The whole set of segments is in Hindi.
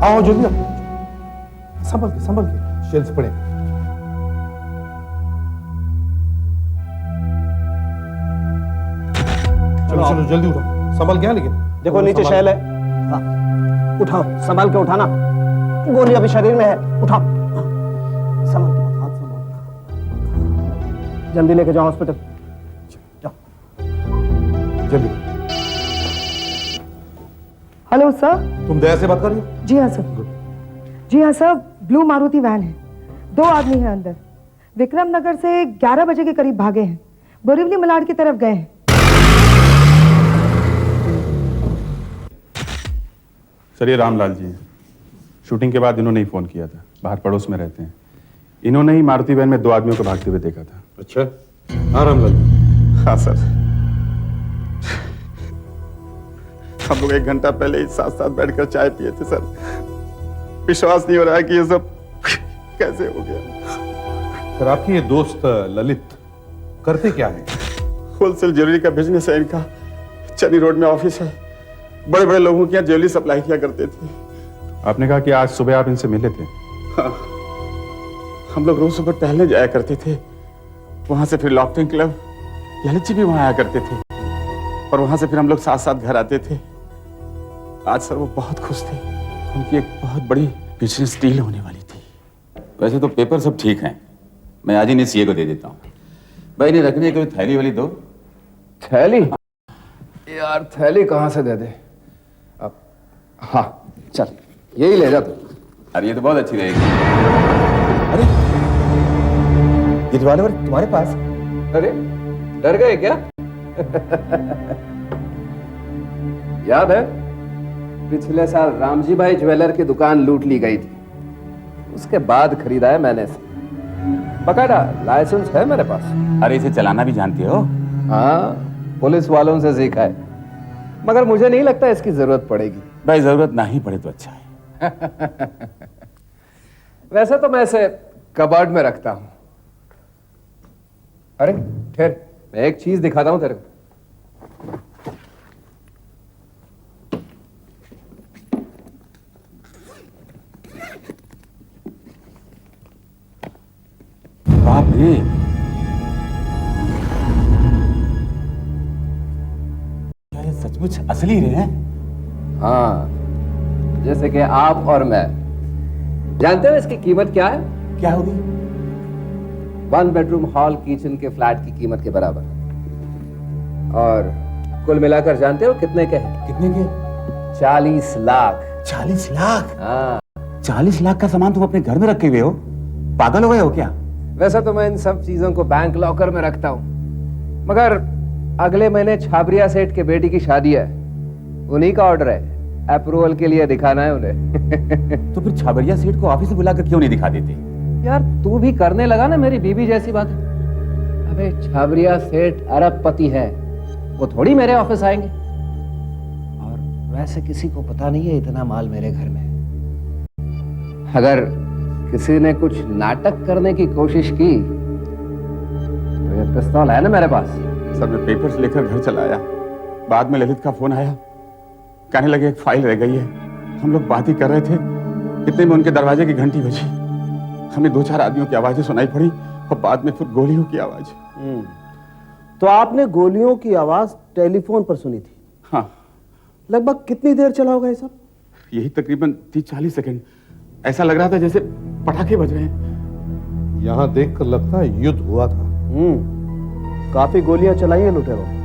आओ जल्दी आओ, संभल के शेल्स पड़े। चलो जल्दी उठाओ, संभल गया लेकिन देखो नीचे शैल है। हाँ, उठाओ, संभाल के उठाना, गोली अभी शरीर में है। उठाओ, संभाल के, हाथ संभाल, जल्दी लेके जाओ हॉस्पिटल, जाओ जल्दी। Hello sir. तुम दया से बात कर रही हो? जी हाँ सर। जी हाँ सर, ब्लू मारुति वैन है, 2 आदमी हैं अंदर, विक्रम नगर से 11 बजे के करीब भागे हैं, बोरीवली मलाड की तरफ गए हैं। सर ये रामलाल जी हैं। शूटिंग के बाद इन्होंने ही फोन किया था, बाहर पड़ोस में रहते हैं। इन्होंने ही मारुति वैन में 2 आदमियों को भागते हुए देखा था। अच्छा, हाँ रामलाल। हाँ सर, हम लोग 1 घंटा पहले ही साथ बैठकर चाय पिए थे सर। विश्वास नहीं हो रहा है कि ये सब कैसे हो गया। सर आपके ये दोस्त ललित करते क्या है? होलसेल ज्वेलरी का बिजनेस है इनका। चन्नी रोड में ऑफिस है, बड़े बड़े लोगों के यहाँ ज्वेलरी सप्लाई किया करते थे। आपने कहा कि आज सुबह आप इनसे मिले थे? हाँ, हम लोग रोज सुबह टहलने जाया करते थे, वहां से फिर लॉफ्टिंग क्लब, ललित जी भी वहां आया करते थे, और वहां से फिर हम लोग साथ साथ घर आते थे। आज सर वो बहुत खुश थे, उनकी एक बहुत बड़ी बिजनेस डील होने वाली थी। वैसे तो पेपर सब ठीक हैं, मैं आज ही इन्हें सीए को दे देता हूँ। भाई इन्हें रखने के लिए थैली वाली दो। थैली? यार थैली कहाँ से दे दे अब? हाँ चल, यही ले जा तू। अरे ये तो बहुत अच्छी रहेगी। अरे ये रिवॉल्वर तुम्हारे पास? अरे डर गए क्या? याद है पिछले साल रामजी भाई ज्वेलर की दुकान लूट ली गई थी, उसके बाद खरीदा है मैंने इसे। बकायदा लाइसेंस है मेरे पास। अरे इसे चलाना भी जानती हो? हाँ, पुलिस वालों से सीखा है, मगर मुझे नहीं लगता इसकी जरूरत पड़ेगी। भाई जरूरत ना ही पड़े तो अच्छा है। वैसे तो मैं इसे कबर्ड में रखता हूं। अरे ठहर, मैं एक चीज दिखाता हूं तेरे को। बाप रे, क्या ये सचमुच असली हीरे हैं? हाँ, जैसे कि आप और मैं। जानते हो इसकी कीमत क्या है? क्या होगी? 1 बेडरूम हॉल किचन के फ्लैट की कीमत के बराबर। और कुल मिलाकर जानते हो कितने के हैं? कितने के? 40 लाख। 40 लाख? हाँ। 40 लाख का सामान तुम अपने घर में रखे हुए हो? पागल हो गए हो क्या? वैसे तो मैं इन सब चीजों को बैंक लॉकर में रखता हूँ, मगर अगले महीने छाबरिया सेठ के बेटी की शादी है, उन्हीं का ऑर्डर है, अप्रूवल के लिए दिखाना है उन्हें। तो फिर छाबरिया सेठ को ऑफिस में बुलाकर क्यों नहीं दिखा देते? यार तू भी करने लगा ना मेरी बीबी जैसी बात। अबे छाबरिया सेठ अरबपति है, वो थोड़ी मेरे ऑफिस आएंगे। और वैसे किसी को पता नहीं है इतना माल मेरे घर में। अगर किसी ने कुछ नाटक करने की कोशिश की तो ये पिस्तौल है ना मेरे पास। सर मैं पेपर्स लेकर घर चला आया, बाद में ललित का फोन आया, कहने लगे एक फाइल रह गई है। हम लोग बात ही कर रहे थे, इतने में उनके दरवाजे की घंटी बजी। हमें 2-4 आदमियों की आवाजें सुनाई पड़ी और बाद में फिर गोलियों की आवाज। तो आपने गोलियों की आवाज टेलीफोन पर सुनी थी? हाँ। लगभग कितनी देर चला होगा ये सब? यही तकरीबन 30-40 सेकंड। ऐसा लग रहा था जैसे पटाखे बज रहे हैं। यहाँ देखकर लगता है युद्ध हुआ था। काफी गोलियां चलाई हैं लुटेरों ने।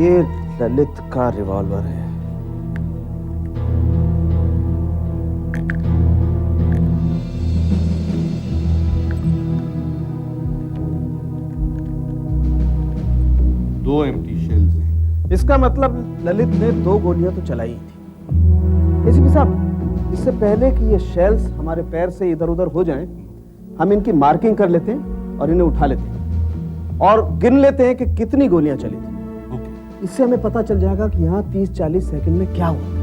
ये ललित का रिवॉल्वर है। दो एम्प्टी शेल्स हैं। इसका मतलब ललित ने 2 गोलियां तो चलाई थी। एसीपी साहब, इससे पहले कि ये शेल्स हमारे पैर से इधर उधर हो जाएं, हम इनकी मार्किंग कर लेते हैं और इन्हें उठा लेते हैं और गिन लेते हैं कि कितनी गोलियां चली थी। इससे हमें पता चल जाएगा कि यहाँ 30-40 सेकंड में क्या हुआ।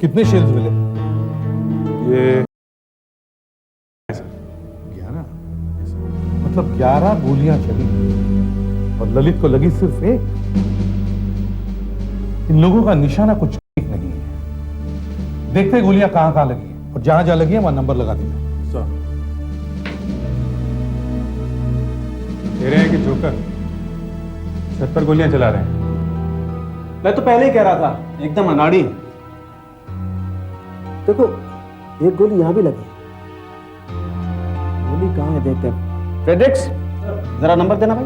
कितने शेल्स मिले? ये 11। मतलब 11 गोलियां चली और ललित को लगी सिर्फ एक। इन लोगों का निशाना कुछ ठीक नहीं है। देखते हैं गोलियां कहां कहां लगी हैं और जहां जहां लगी है वहां नंबर लगा दीजिए। कह रहे हैं कि जोकर छत पर गोलियां चला रहे हैं। मैं तो पहले ही कह रहा था, एकदम अनाड़ी है। देखो, एक गोली यहां भी लगी। गोली कहां है देखते हैं। फ्रेडरिक्स, जरा नंबर देना भाई।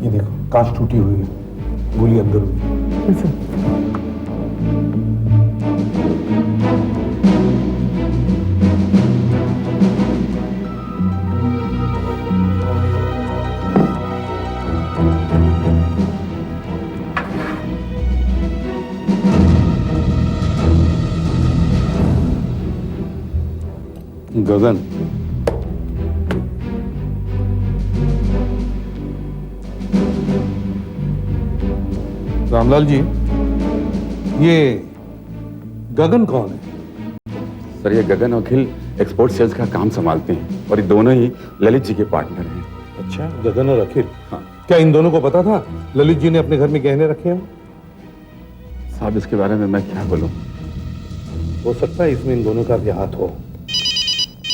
ये देखो, कांच टूटी हुई है, गोली अंदर हुई है। गगन, रामलाल जी, ये गगन कौन है? सर ये गगन और अखिल एक्सपोर्ट सेल्स का काम संभालते हैं और ये दोनों ही ललित जी के पार्टनर हैं। अच्छा, गगन और अखिल। हाँ। क्या इन दोनों को पता था ललित जी ने अपने घर में गहने रखे हैं? साहब इसके बारे में मैं क्या बोलूं? हो सकता है इसमें इन दोनों का भी हाथ हो।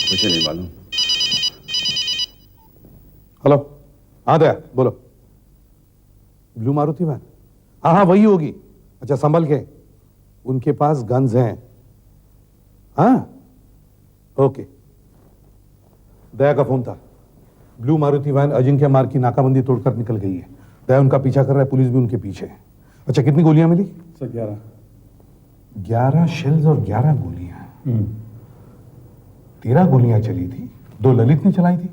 मुझे नहीं मालूम। हेलो, हाँ दया, बोलो। Blue Maruti van? हाँ हाँ, वही होगी। अच्छा, संभल के, उनके पास गन्स हैं। हाँ, ओके। दया का फोन था। ब्लू मारुति वैन अजिंक्य मार्ग की नाकाबंदी तोड़कर निकल गई है। दया उनका पीछा कर रहा है, पुलिस भी उनके पीछे है। अच्छा, कितनी गोलियां मिली? सर 11। 11 शेल्स और 11 गोलियां। 13 गोलियां चली थी, 2 ललित ने चलाई थी।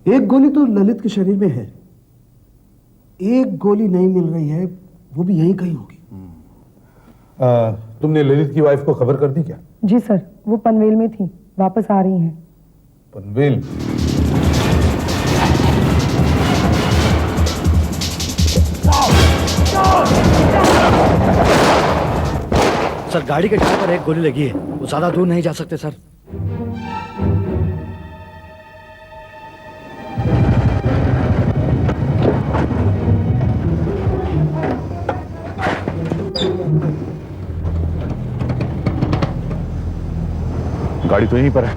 एक गोली तो ललित के शरीर में है, एक गोली नहीं मिल रही है, वो भी यहीं कहीं होगी। तुमने ललित की वाइफ को खबर कर दी क्या? जी सर, वो पनवेल में थी, वापस आ रही हैं। पनवेल? सर गाड़ी के टायर पर एक गोली लगी है, वो ज्यादा दूर नहीं जा सकते सर। गाड़ी तो यहीं पर है।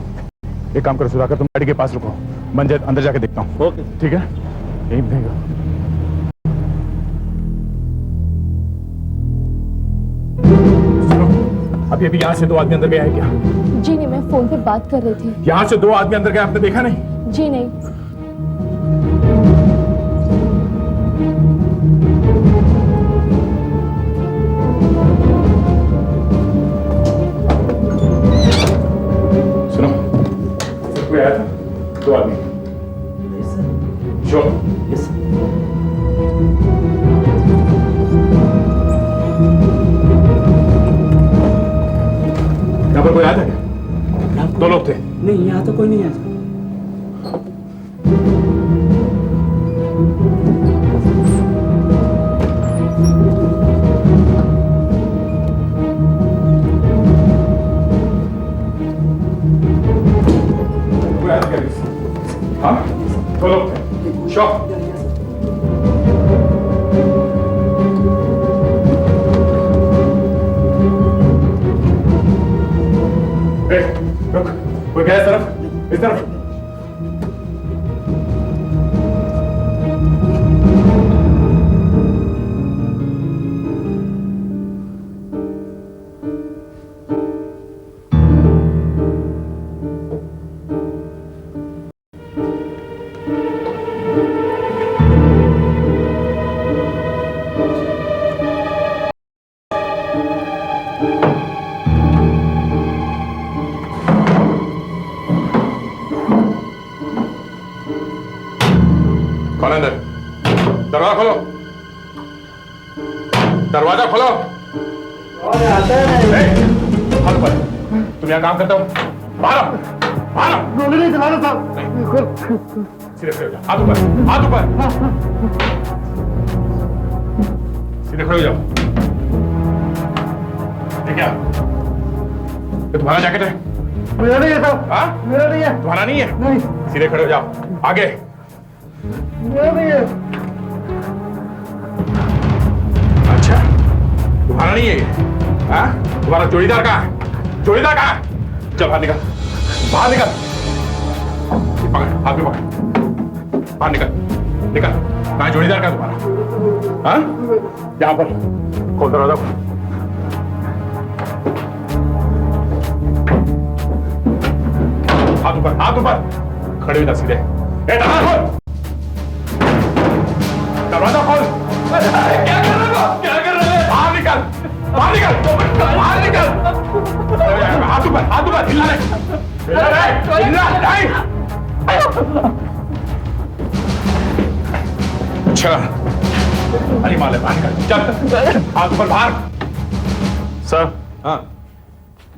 एक काम करो सुधाकर, तुम गाड़ी के पास रुको, मैं अंदर जाके देखता हूँ। ओके, ठीक है, यहीं रहेगा। अभी अभी यहाँ से 2 आदमी अंदर गए हैं क्या? जी नहीं, मैं फोन पे बात कर रही थी। यहाँ से 2 आदमी अंदर गए, आपने देखा नहीं? जी नहीं। सुनो, कोई आया था? 2 आदमी। श्योर? Yes sir. यहाँ पर कोई आया था क्या? 2 लोग थे। नहीं, यहाँ तो कोई नहीं आया। कोई आया था क्या? हाँ, 2 लोग थे। श्योर? रुक, कोई गया इस तरफ? इस तरफ? कौन अंदर? दरवाजा खोलो, दरवाजा खोलो। हाथ ऊपर। तुम यहाँ काम करते हो? बाहर आओ। मारो। गोली नहीं चलाना साहब। सीधे खड़े हो जाओ, हाथ ऊपर, हाथ ऊपर। सीधे खड़े हो जाओ। ये क्या? ये तुम्हारा जैकेट है? मेरा नहीं है साहब। हाँ? मेरा नहीं है। तुम्हारा नहीं है? नहीं, सीधे खड़े हो जाओ, आगे। मेरा नहीं है। अच्छा, तुम्हारा नहीं है ये? हाँ? तुम्हारा जोड़ीदार कहाँ है? जोड़ीदार कहाँ है? चल बाहर निकल, बाहर निकल। ये पकड़, हाथ में पकड़, बाहर निकल, निकल। कहाँ है जोड़ीदार का तुम्हारा? हाँ? यहाँ पर, खोल दरवाजा खोल। हाथ ऊपर, हाथ ऊपर। खड़े हो जा सीधे। ए, दरवाजा खोल, दरवाजा खोल। क्या कर रहे हो? क्या कर रहे हो? बाहर निकल, बाहर निकल, बाहर निकल। हाथ ऊपर, हाथ ऊपर। हिलना नहीं, हिलना नहीं, हिलना नहीं। अच्छा, अरे माले बाहर निकल, चल, हाथ ऊपर, बाहर। सर, हाँ।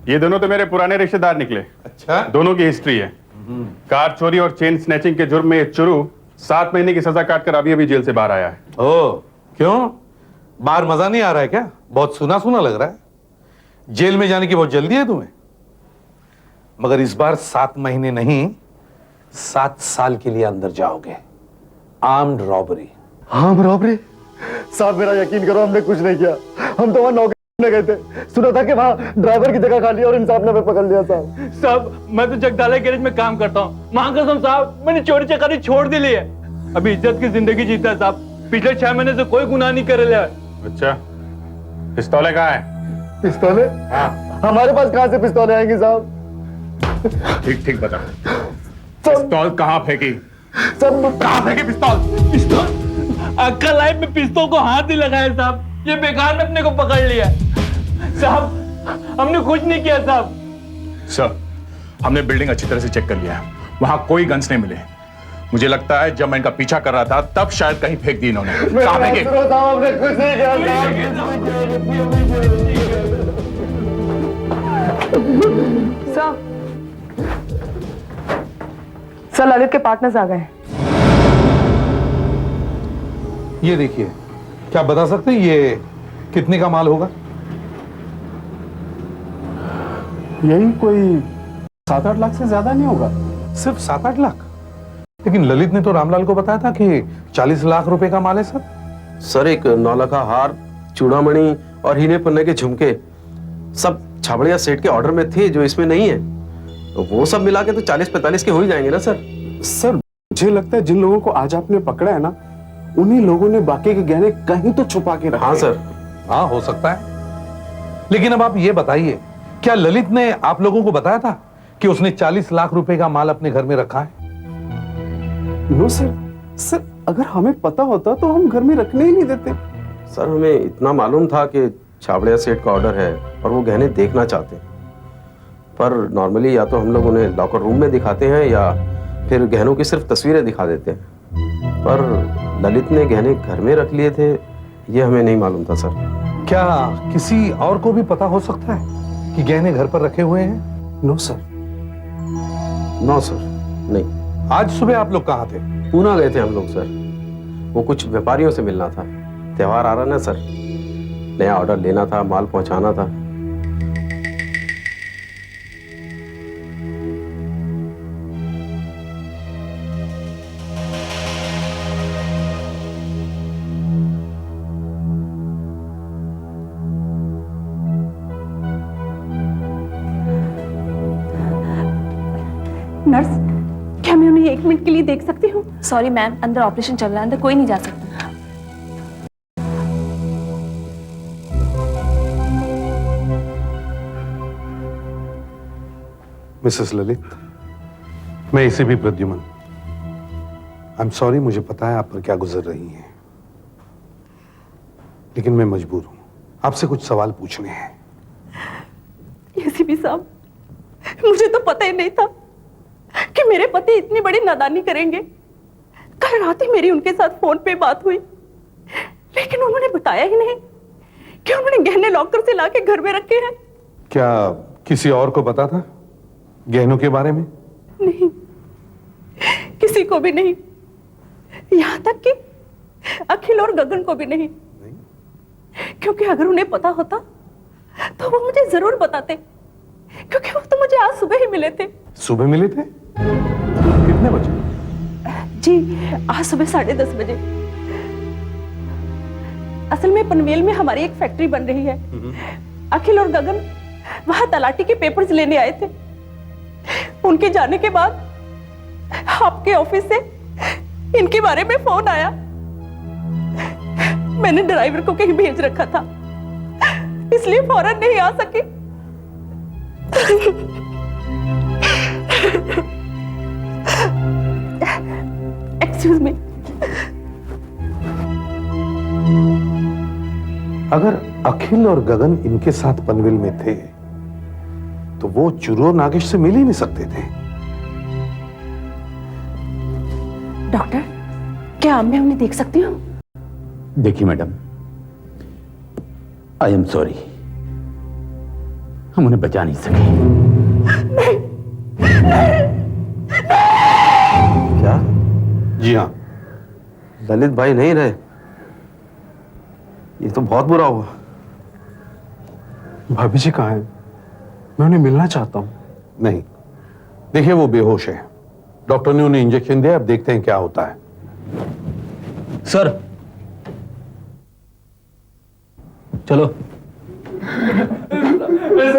ये दोनों तो मेरे पुराने रिश्तेदार निकले। अच्छा। दोनों की हिस्ट्री है। कार चोरी और चेन स्नैचिंग के जुर्म में ये चुरू 7 महीने की सजा काटकर अभी अभी जेल से बाहर आया है। ओ, क्यों? बाहर मजा नहीं आ रहा है क्या? बहुत सुना सुना लग रहा है। जेल में जाने की बहुत जल्दी है तुम्हें। मगर इस बार 7 महीने नहीं, 7 साल के लिए अंदर जाओगे। Armed robbery. हाँ बराबरी। साहब मेरा यकीन करो, हमने कुछ नहीं किया। हम तो वहाँ नौकरी करने गए थे। सुना था कि वहाँ ड्राइवर की जगह खाली है और इंसाफ ने हमें पकड़ लिया साहब। साहब मैं तो जगदाले गैरेज में काम करता हूँ। मां कसम साहब, मैंने चोरी चकारी छोड़ दी है। अभी इज्जत की जिंदगी जीता है साहब। पिछले 6 महीने से कोई गुनाह नहीं कर लिया है। अच्छा, पिस्तौलें कहाँ है? पिस्तौले? हाँ, हमारे पास कहाँ से पिस्तौले आएंगे साहब? ठीक ठीक बता। पिस्तौल कहाँ फेंकी? सब कहाँ फेंकी पिस्तौल? पिस्तौल अक्कल लाइफ में पिस्तौल को हाथ नहीं लगाया साहब। ये बेकार में अपने को पकड़ लिया साहब। हमने कुछ नहीं किया साहब। सर, हमने बिल्डिंग अच्छी तरह से चेक कर लिया है। वहां कोई गन्स नहीं मिले। मुझे लगता है जब मैं इनका पीछा कर रहा था तब शायद कहीं फेंक दी इन्होंने। कहाँ फेंके? साहब हमने कुछ नहीं किया। सर ललित के पार्टनर्स आ गए हैं। ये देखिए, क्या बता सकते हैं ये कितने का माल होगा? यही कोई 7-8 लाख से ज्यादा नहीं होगा। सिर्फ 7-8 लाख? लेकिन ललित ने तो रामलाल को बताया था कि 40 लाख रुपए का माल है सर। सर एक 9 लाख का हार, चूड़ामणि और हीरे पन्ने के झुमके सब छाबड़िया सेठ के ऑर्डर में थे जो इसमें नहीं है। तो वो सब मिला के तो 40-45 के हो ही जाएंगे ना सर। सर, मुझे लगता है जिन लोगों को आज आपने पकड़ा है ना, उन्हीं लोगों ने बाकी के गहने कहीं तो छुपा के रखे। हाँ सर। हाँ, हो सकता है। लेकिन अब आप ये बताइए, क्या ललित ने आप लोगों को बताया था कि उसने 40 लाख रुपए का माल अपने घर में रखा है? No sir. सर, अगर हमें पता होता तो हम घर में रखने ही नहीं देते। सर हमें इतना मालूम था कि छाबड़िया सेठ का ऑर्डर है और वो गहने देखना चाहते हैं। पर नॉर्मली या तो हम लोग उन्हें लॉकर रूम में दिखाते हैं या फिर गहनों की सिर्फ तस्वीरें दिखा देते हैं। पर ललित ने गहने घर में रख लिए थे, ये हमें नहीं मालूम था सर। क्या किसी और को भी पता हो सकता है कि गहने घर पर रखे हुए हैं? No sir. नो सर, नहीं। आज सुबह आप लोग कहाँ थे? पूना गए थे हम लोग सर। वो कुछ व्यापारियों से मिलना था। त्योहार आ रहा ना सर, नया ऑर्डर लेना था, माल पहुंचाना था। नर्स, क्या मैं उन्हें 1 मिनट के लिए देख सकती हूँ? सॉरी मैम, अंदर ऑपरेशन चल रहा है, अंदर कोई नहीं जा सकता। मिसेस ललित, मैं इसे भी प्रद्युमन। आई एम सॉरी, मुझे पता है आप पर क्या गुजर रही हैं, लेकिन मैं मजबूर हूं, आपसे कुछ सवाल पूछने हैं। एसीपी साहब, मुझे तो पता ही नहीं था कि मेरे पति इतनी बड़ी नादानी करेंगे। कल रात ही मेरी उनके साथ फोन पे बात हुई, लेकिन उन्होंने बताया ही नहीं कि उन्होंने गहने लॉकर से लाके घर में रखे हैं। क्या किसी और को पता था गहनों के बारे में? नहीं, किसी को भी नहीं, यहां तक कि अखिल और गगन को भी नहीं। क्योंकि अगर उन्हें पता होता तो वो मुझे जरूर बताते, क्योंकि वो तो मुझे आज सुबह ही मिले थे। सुबह मिले थे? कितने बजे? जी, आज सुबह 10:30 बजे। असल में पनवेल में हमारी एक फैक्ट्री बन रही है। अखिल और गगन वहां तलाटी के पेपर्स लेने आए थे। उनके जाने के बाद आपके ऑफिस से इनके बारे में फोन आया। मैंने ड्राइवर को कहीं भेज रखा था, इसलिए फौरन नहीं आ सकी। Excuse me. अगर अखिल और गगन इनके साथ पनवेल में थे तो वो चुरू और नागेश से मिल ही नहीं सकते थे। डॉक्टर, क्या मैं उन्हें देख सकती हूँ? देखिए मैडम, आई एम सॉरी, हम उन्हें बचा नहीं सके। क्या? जी हाँ। ललित भाई नहीं रहे? ये तो बहुत बुरा हुआ। भाभी जी कहाँ हैं? मैं उन्हें मिलना चाहता हूँ। नहीं, देखिए वो बेहोश है। डॉक्टर ने उन्हें इंजेक्शन दिया, अब देखते हैं क्या होता है। सर चलो। अरे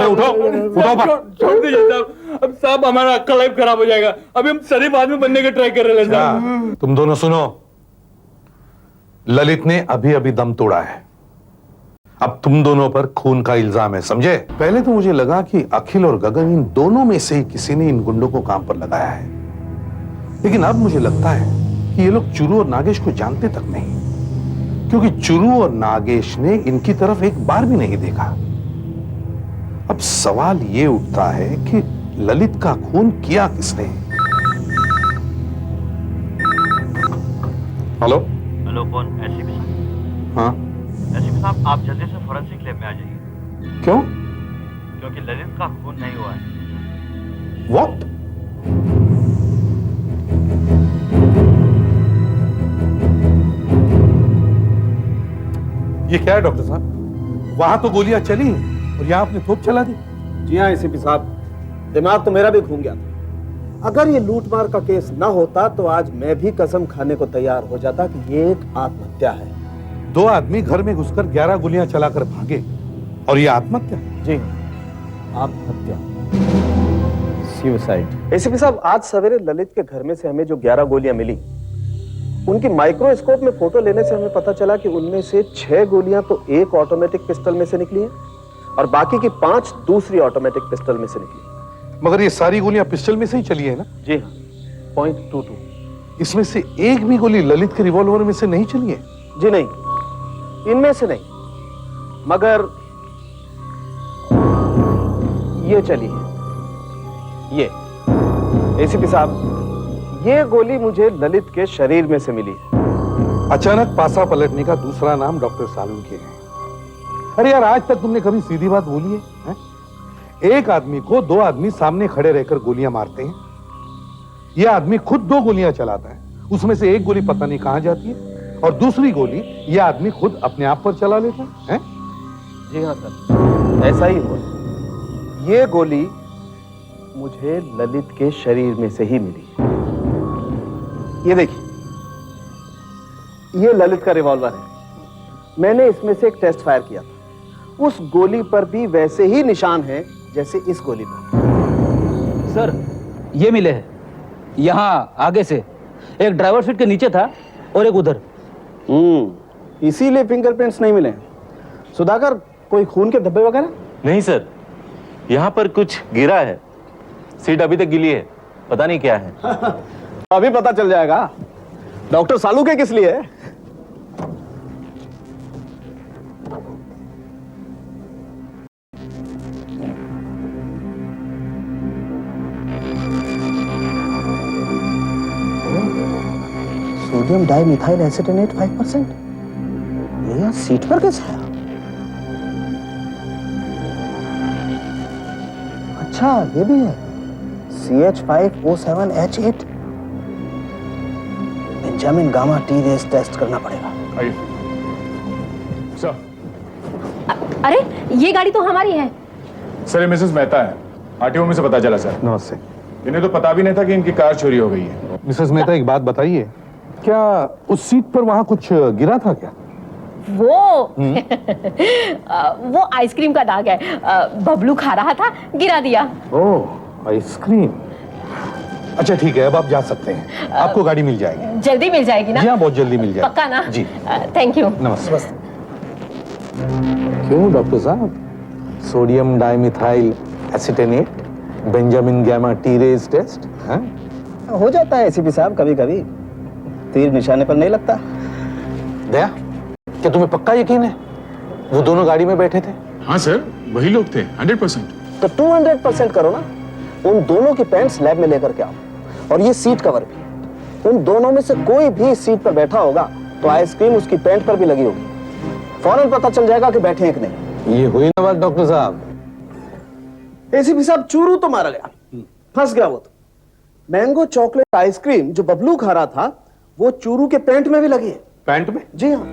उठो उठो बाप। छोड़ दीजिए साहब, अब साहब हमारा अक्ल लाइफ खराब हो जाएगा। अभी हम शरीफ आदमी बनने के ट्राई कर रहे हैं साहब। तुम दोनों सुनो, ललित ने अभी अभी दम तोड़ा है। अब तुम दोनों पर खून का इल्जाम है, समझे? पहले तो मुझे लगा कि अखिल और गगन इन दोनों में से ही किसी ने इन गुंडों को काम पर लगाया है, लेकिन अब मुझे लगता है कि ये लोग चुरू और नागेश को जानते तक नहीं, क्योंकि चुरू और नागेश ने इनकी तरफ एक बार भी नहीं देखा। अब सवाल ये उठता है कि ललित का खून किया किसने? हेलो हेलो, कौन? एसपी साहब? हाँ, एसपी साहब, आप जल्दी से फॉरेंसिक लैब में आ जाइए। क्यों? क्योंकि ललित का खून नहीं हुआ है। What? ये क्या है डॉक्टर साहब? वहां तो गोलियां चली और यहाँ आपने तोप चला दी। जी हाँ एसीपी साहब, दिमाग तो मेरा भी घूम गया था। अगर ये लूटमार का केस ना होता तो आज मैं भी कसम खाने को तैयार हो जाता कि ये एक आत्महत्या है। 2 आदमी घर में घुसकर 11 गोलियां चलाकर भागे और ये आत्महत्या? जी आत्महत्या, सुसाइड। एसीपी साहब, आज सवेरे ललित के घर में से हमें जो 11 गोलियां मिली, उनकी माइक्रोस्कोप में फोटो लेने से हमें पता चला कि उनमें से 6 गोलियां तो एक ऑटोमेटिक पिस्टल में से निकली हैं और बाकी की 5 दूसरी ऑटोमेटिक पिस्टल में से निकली। मगर ये सारी गोलियां पिस्टल में से ही चली है ना? जी हाँ, .22। इसमें से एक भी गोली ललित के रिवॉल्वर में से नहीं चली है? जी नहीं, इनमें से नहीं, मगर ये चली है। ये एसीपी साहब, ये गोली मुझे ललित के शरीर में से मिली है। अचानक पासा पलटने का दूसरा नाम डॉक्टर सालुंखे है। अरे यार, आज तक तुमने कभी सीधी बात बोली है, हैं? एक आदमी को 2 आदमी सामने खड़े रहकर गोलियां मारते हैं। यह आदमी खुद 2 गोलियां चलाता है, उसमें से एक गोली पता नहीं कहां जाती है और दूसरी गोली यह आदमी खुद अपने आप पर चला लेता है। जी हाँ सर, ऐसा ही हुआ। ये गोली मुझे ललित के शरीर में से ही मिली। ये देखिए, ये ललित का रिवॉल्वर है। मैंने इसमें से एक टेस्ट फायर किया था, उस गोली पर भी वैसे ही निशान हैं जैसे इस गोली पर। सर ये मिले हैं, यहाँ आगे से एक ड्राइवर सीट के नीचे था और एक उधर। इसीलिए फिंगरप्रिंट्स नहीं मिले। सुधाकर, कोई खून के धब्बे वगैरह? नहीं सर, यहाँ पर कुछ गिरा है। सीट अभी तक गिली है, पता नहीं क्या है। अभी पता चल जाएगा। डॉक्टर सालुंखे किस लिए है? Sodium dimethyl acetonate 5%। ये यहाँ सीट पर कैसे आया? अच्छा ये भी है, CH5O7H8। Benjamin gamma T race test करना पड़ेगा। सर अरे ये गाड़ी तो हमारी है। सर ये मिसेस मेहता है, आरटीओ में से पता चला सर। नमस्ते। इन्हें तो पता भी नहीं था कि इनकी कार चोरी हो गई है। मिसेस मेहता, एक बात बताइए, क्या उस सीट पर वहां कुछ गिरा था क्या? वो आइसक्रीम का दाग है। बबलू खा रहा था, गिरा दिया। ओह, आइसक्रीम। अच्छा ठीक है, अब आप जा सकते हैं, आपको गाड़ी मिल जाएगी। जल्दी मिल जाएगी ना? जी हाँ, बहुत जल्दी मिल जाएगी। पक्का ना? जी। Thank you. नमस्ते। क्यों डॉक्टर साहब, sodium dimethyl acetonate, Benjamin gamma T race test हो जाता है एसीपी साहब, कभी कभी तीर निशाने पर नहीं लगता। दया, क्या तुम्हें पक्का यकीन है वो दोनों गाड़ी में बैठे थे? हाँ सर, वही लोग थे, 100%। तो 200% करो ना। उन दोनों की पैंट्स लैब में लेकर के आओ, और ये सीट कवर भी। उन दोनों में से कोई भी इस सीट पर बैठा होगा तो आइसक्रीम उसकी पैंट पर भी लगी होगी, फौरन पता चल जाएगा कि बैठे हैं कि नहीं। ये हुई ना बात डॉक्टर साहब। एसीपी साहब, चूरू तो मारा गया, फंस गया वो तो। मैंगो चॉकलेट आइसक्रीम जो बबलू खा रहा था वो चूरू के पैंट में भी लगी है। पैंट में? जी हाँ।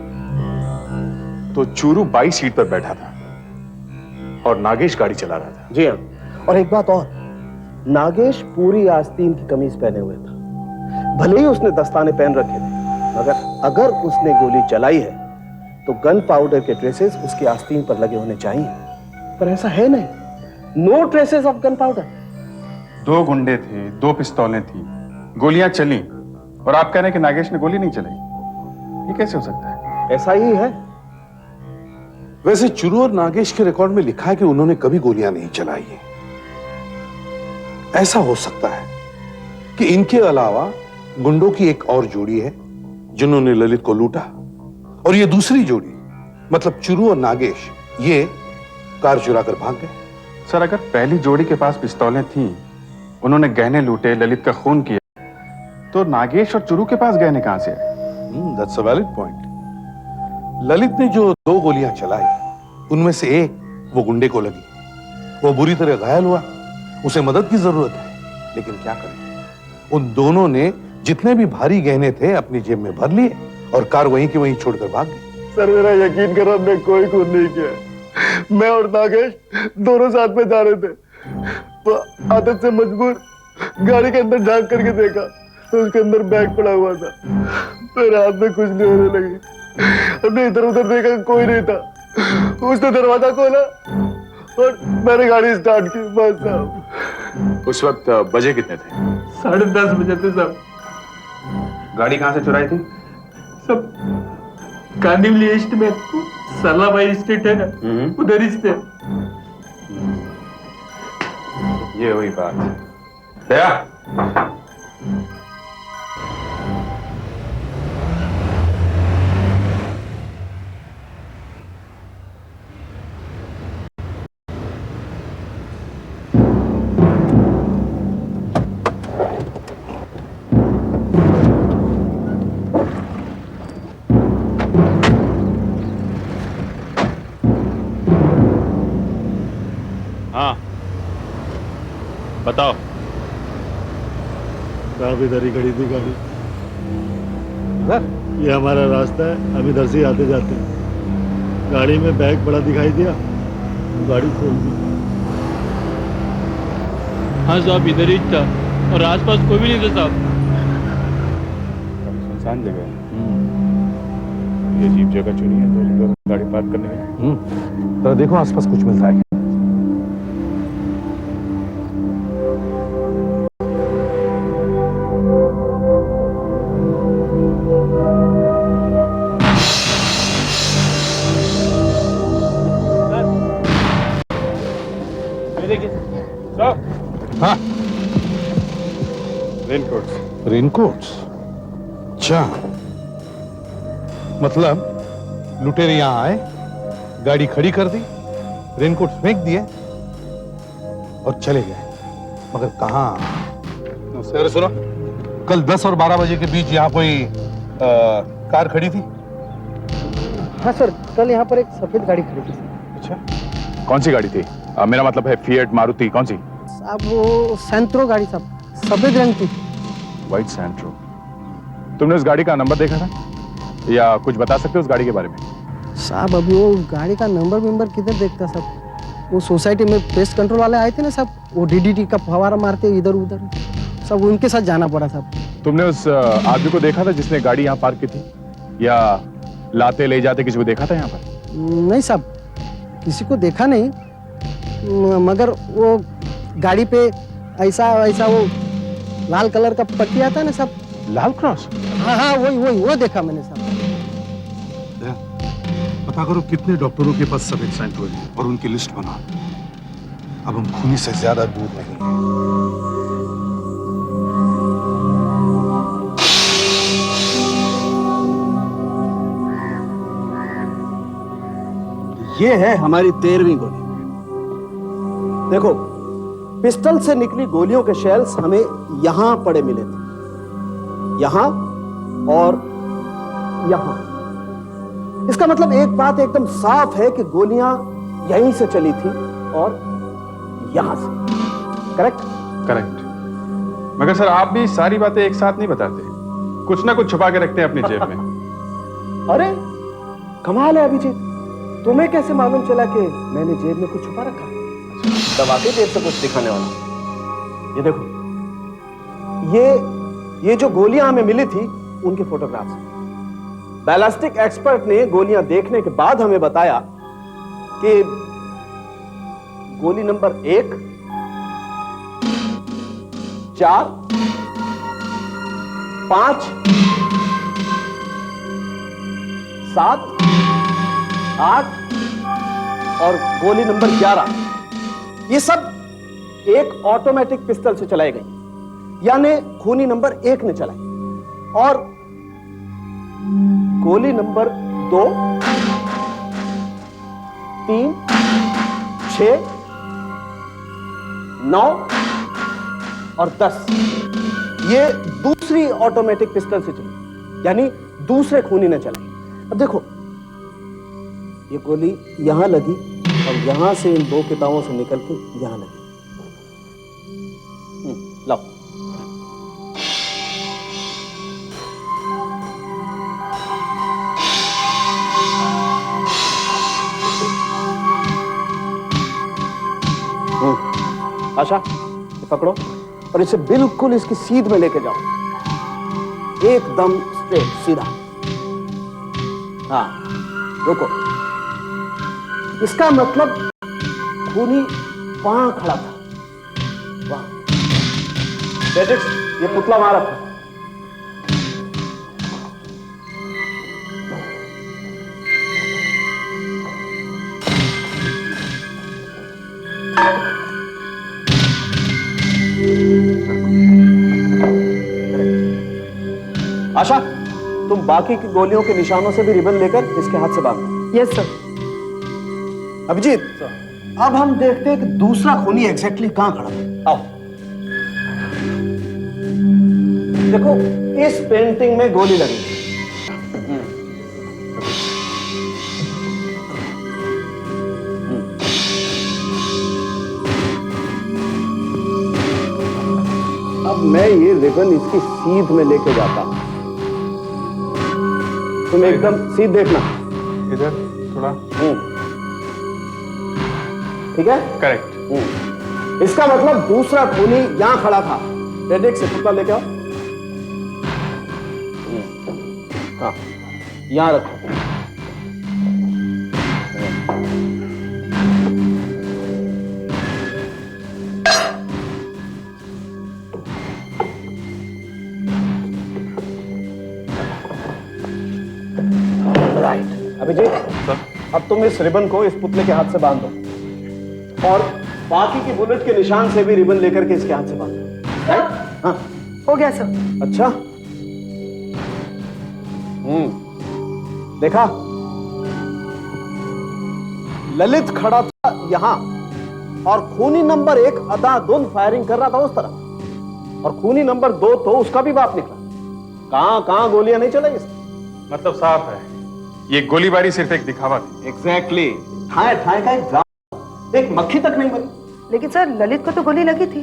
तो चूरू बाई सीट पर बैठा था और नागेश गाड़ी चला रहा था। जी हाँ। और एक बात और, नागेश पूरी आस्तीन की कमीज पहने हुए था। भले ही उसने दस्ताने पहन रखे थे, मगर अगर उसने गोली चलाई है तो गन पाउडर के ट्रेसेस उसकी आस्तीन पर लगे होने चाहिए, पर ऐसा है नहीं। No traces of gunpowder. 2 गुंडे थे, 2 पिस्तौलें थी, गोलियां चली, और आप कह रहे हैं कि नागेश ने गोली नहीं चलाई? ये कैसे हो सकता है? ऐसा ही है। वैसे चूरू और नागेश के रिकॉर्ड में लिखा है कि उन्होंने कभी गोलियां नहीं चलाई है। ऐसा हो सकता है कि इनके अलावा गुंडों की एक और जोड़ी है जिन्होंने ललित को लूटा, और ये दूसरी जोड़ी मतलब चूरू और नागेश ये कार चुरा कर भाग गए। सर अगर पहली जोड़ी के पास पिस्तौलें थीं, उन्होंने गहने लूटे, ललित का खून किया, तो नागेश और चूरू के पास गहने कहां से आए? That's a valid point. Lalit ने जो 2 गोलियां चलाई, उनमें से एक वो गुंडे को लगी, वो बुरी तरह घायल हुआ, उसे मदद की जरूरत है, लेकिन क्या करें, उन दोनों ने जितने भी भारी गहने थे अपनी जेब में भर लिए और कार वहीं की वहीं छोड़कर भाग गए। सर मेरा यकीन करो, हमने कोई खून नहीं किया। मैं और नागेश दोनों साथ में जा रहे थे, तो आदत से मजबूर गाड़ी के अंदर झांक करके देखा तो उसके अंदर बैग पड़ा हुआ था। मेरे हाथ में कुछ नहीं होने लगी। हमने इधर उधर देखा, कोई नहीं था। उसने दरवाजा खोला और मैंने गाड़ी स्टार्ट की, बस साहब। उस वक्त बजे कितने थे? 10:30 बजे थे साहब। गाड़ी कहां से चुराई थी? सब कांदिवली ईस्ट में सरलाबाई स्ट्रीट है ना, उधर ही थे। ये हुई बात। दया, हाँ बताओ। साहब इधर ही खड़ी थी गाड़ी, ये हमारा रास्ता है, हम इधर से आते जाते हैं। गाड़ी में बैग बड़ा दिखाई दिया, गाड़ी खोल दी। हाँ साहब, इधर ही था और आसपास कोई भी नहीं था साहब। सुनसान जगह है, ये अजीब जगह चुनी है, तो लोग गाड़ी पार्क करने गए। तो देखो आसपास कुछ मिलता है। हाँ, रेनकोट्स। रेनकोट्स। अच्छा, मतलब लुटेरे यहां आए, गाड़ी खड़ी कर दी, रेनकोट फेंक दिए और चले गए, मगर कहां? अरे सुनो, कल 10 और 12 बजे के बीच यहां कोई कार खड़ी थी? हाँ सर, कल यहाँ पर एक सफेद गाड़ी खड़ी थी। अच्छा, कौन सी गाड़ी थी? मेरा मतलब है फिएट, मारुति, कौन सी? साहब वो सेंट्रो गाड़ी साहब, सफेद रंग की। White Santro. तुमने उस गाड़ी का नंबर देखा था या कुछ बता सकते हो उस गाड़ी के बारे में? साहब अभी वो गाड़ी का नंबर किधर देखता साहब, वो सोसाइटी में पेस्ट कंट्रोल वाले आए थे ना साहब, वो डीडीटी का फवारा मारते इधर उधर, सब उनके साथ जाना पड़ा साहब। तुमने उस आदमी को देखा था जिसने गाड़ी यहाँ पार्क की थी, या लाते ले जाते किसी को देखा था यहाँ पर? नहीं साहब, किसी को देखा नहीं, मगर वो गाड़ी पे ऐसा वो लाल कलर का पट्टी आता है ना साहब, लाल क्रॉस। हाँ वही वो देखा मैंने साहब। पता करो कितने डॉक्टरों के पास सफेद सैंट्रो है और उनकी लिस्ट बना। अब हम खूनी से ज्यादा दूर नहीं हैं। ये है हमारी 13वीं गोली। देखो, पिस्टल से निकली गोलियों के शेल्स हमें यहां पड़े मिले थे, यहां और यहां। इसका मतलब एक बात एकदम साफ है कि गोलियां यहीं से चली थी और यहां से। करेक्ट? करेक्ट। मगर सर आप भी सारी बातें एक साथ नहीं बताते, कुछ ना कुछ छुपा के रखते हैं अपनी जेब में। अरे कमाल है अभिजीत, तुम्हें कैसे मालूम चला कि मैंने जेब में कुछ छुपा रखा? दबा के जेब से कुछ दिखाने वाला। ये देखो, ये जो गोलियां हमें मिली थी उनके फोटोग्राफ्स। बैलिस्टिक एक्सपर्ट ने गोलियां देखने के बाद हमें बताया कि गोली नंबर 1, 4, 5, 7, 8 और गोली नंबर 11, ये सब एक ऑटोमेटिक पिस्टल से चलाई गई, यानी खूनी नंबर 1 ने चलाई। और गोली नंबर 2, 3, 6, 9 और 10 ये दूसरी ऑटोमेटिक पिस्टल से चली, यानी दूसरे खूनी ने चलाई। अब देखो, ये गोली यहां लगी और यहां से इन 2 किताबों से निकल के यहां लगी। लाओ। आशा, ये पकड़ो और इसे बिल्कुल इसकी सीध में लेके जाओ, एकदम स्ट्रेट सीधा। हाँ, रुको। इसका मतलब खूनी वहां खड़ा था, वहां। ये पुतला मारा था। आशा, तुम बाकी की गोलियों के निशानों से भी रिबन लेकर इसके हाथ से बांधो। Yes sir. अभिजीत, अब हम देखते हैं कि दूसरा खूनी एग्जैक्टली कहां खड़ा है। आओ, देखो इस पेंटिंग में गोली लगी। अब मैं ये रिबन इसकी सीध में लेके जाता हूं, तुम एकदम सीध देखना। इधर थोड़ा। ठीक है? करेक्ट। इसका मतलब दूसरा खूनी यहां खड़ा था। रेडिक से पुतला लेके आओ। हाँ, यहां रखो। राइट। अभिजीत, अब तुम इस रिबन को इस पुतले के हाथ से बांध दो और बाकी की बुलेट के निशान से भी रिबन लेकर के इसके हाथ से बांध दो। राइट? हाँ, हो गया सर। अच्छा। देखा, ललित खड़ा था यहां और खूनी नंबर 1 अंधाधुंध फायरिंग कर रहा था उस तरफ, और खूनी नंबर 2 तो उसका भी बाप निकला। कहां गोलियां नहीं चलाई इसने। मतलब साफ है, ये गोलीबारी सिर्फ एक दिखावा थी। एग्जैक्टली। ठाए ठाए का एक ड्रामा, एक मक्खी तक नहीं मरी। लेकिन सर ललित को तो गोली लगी थी।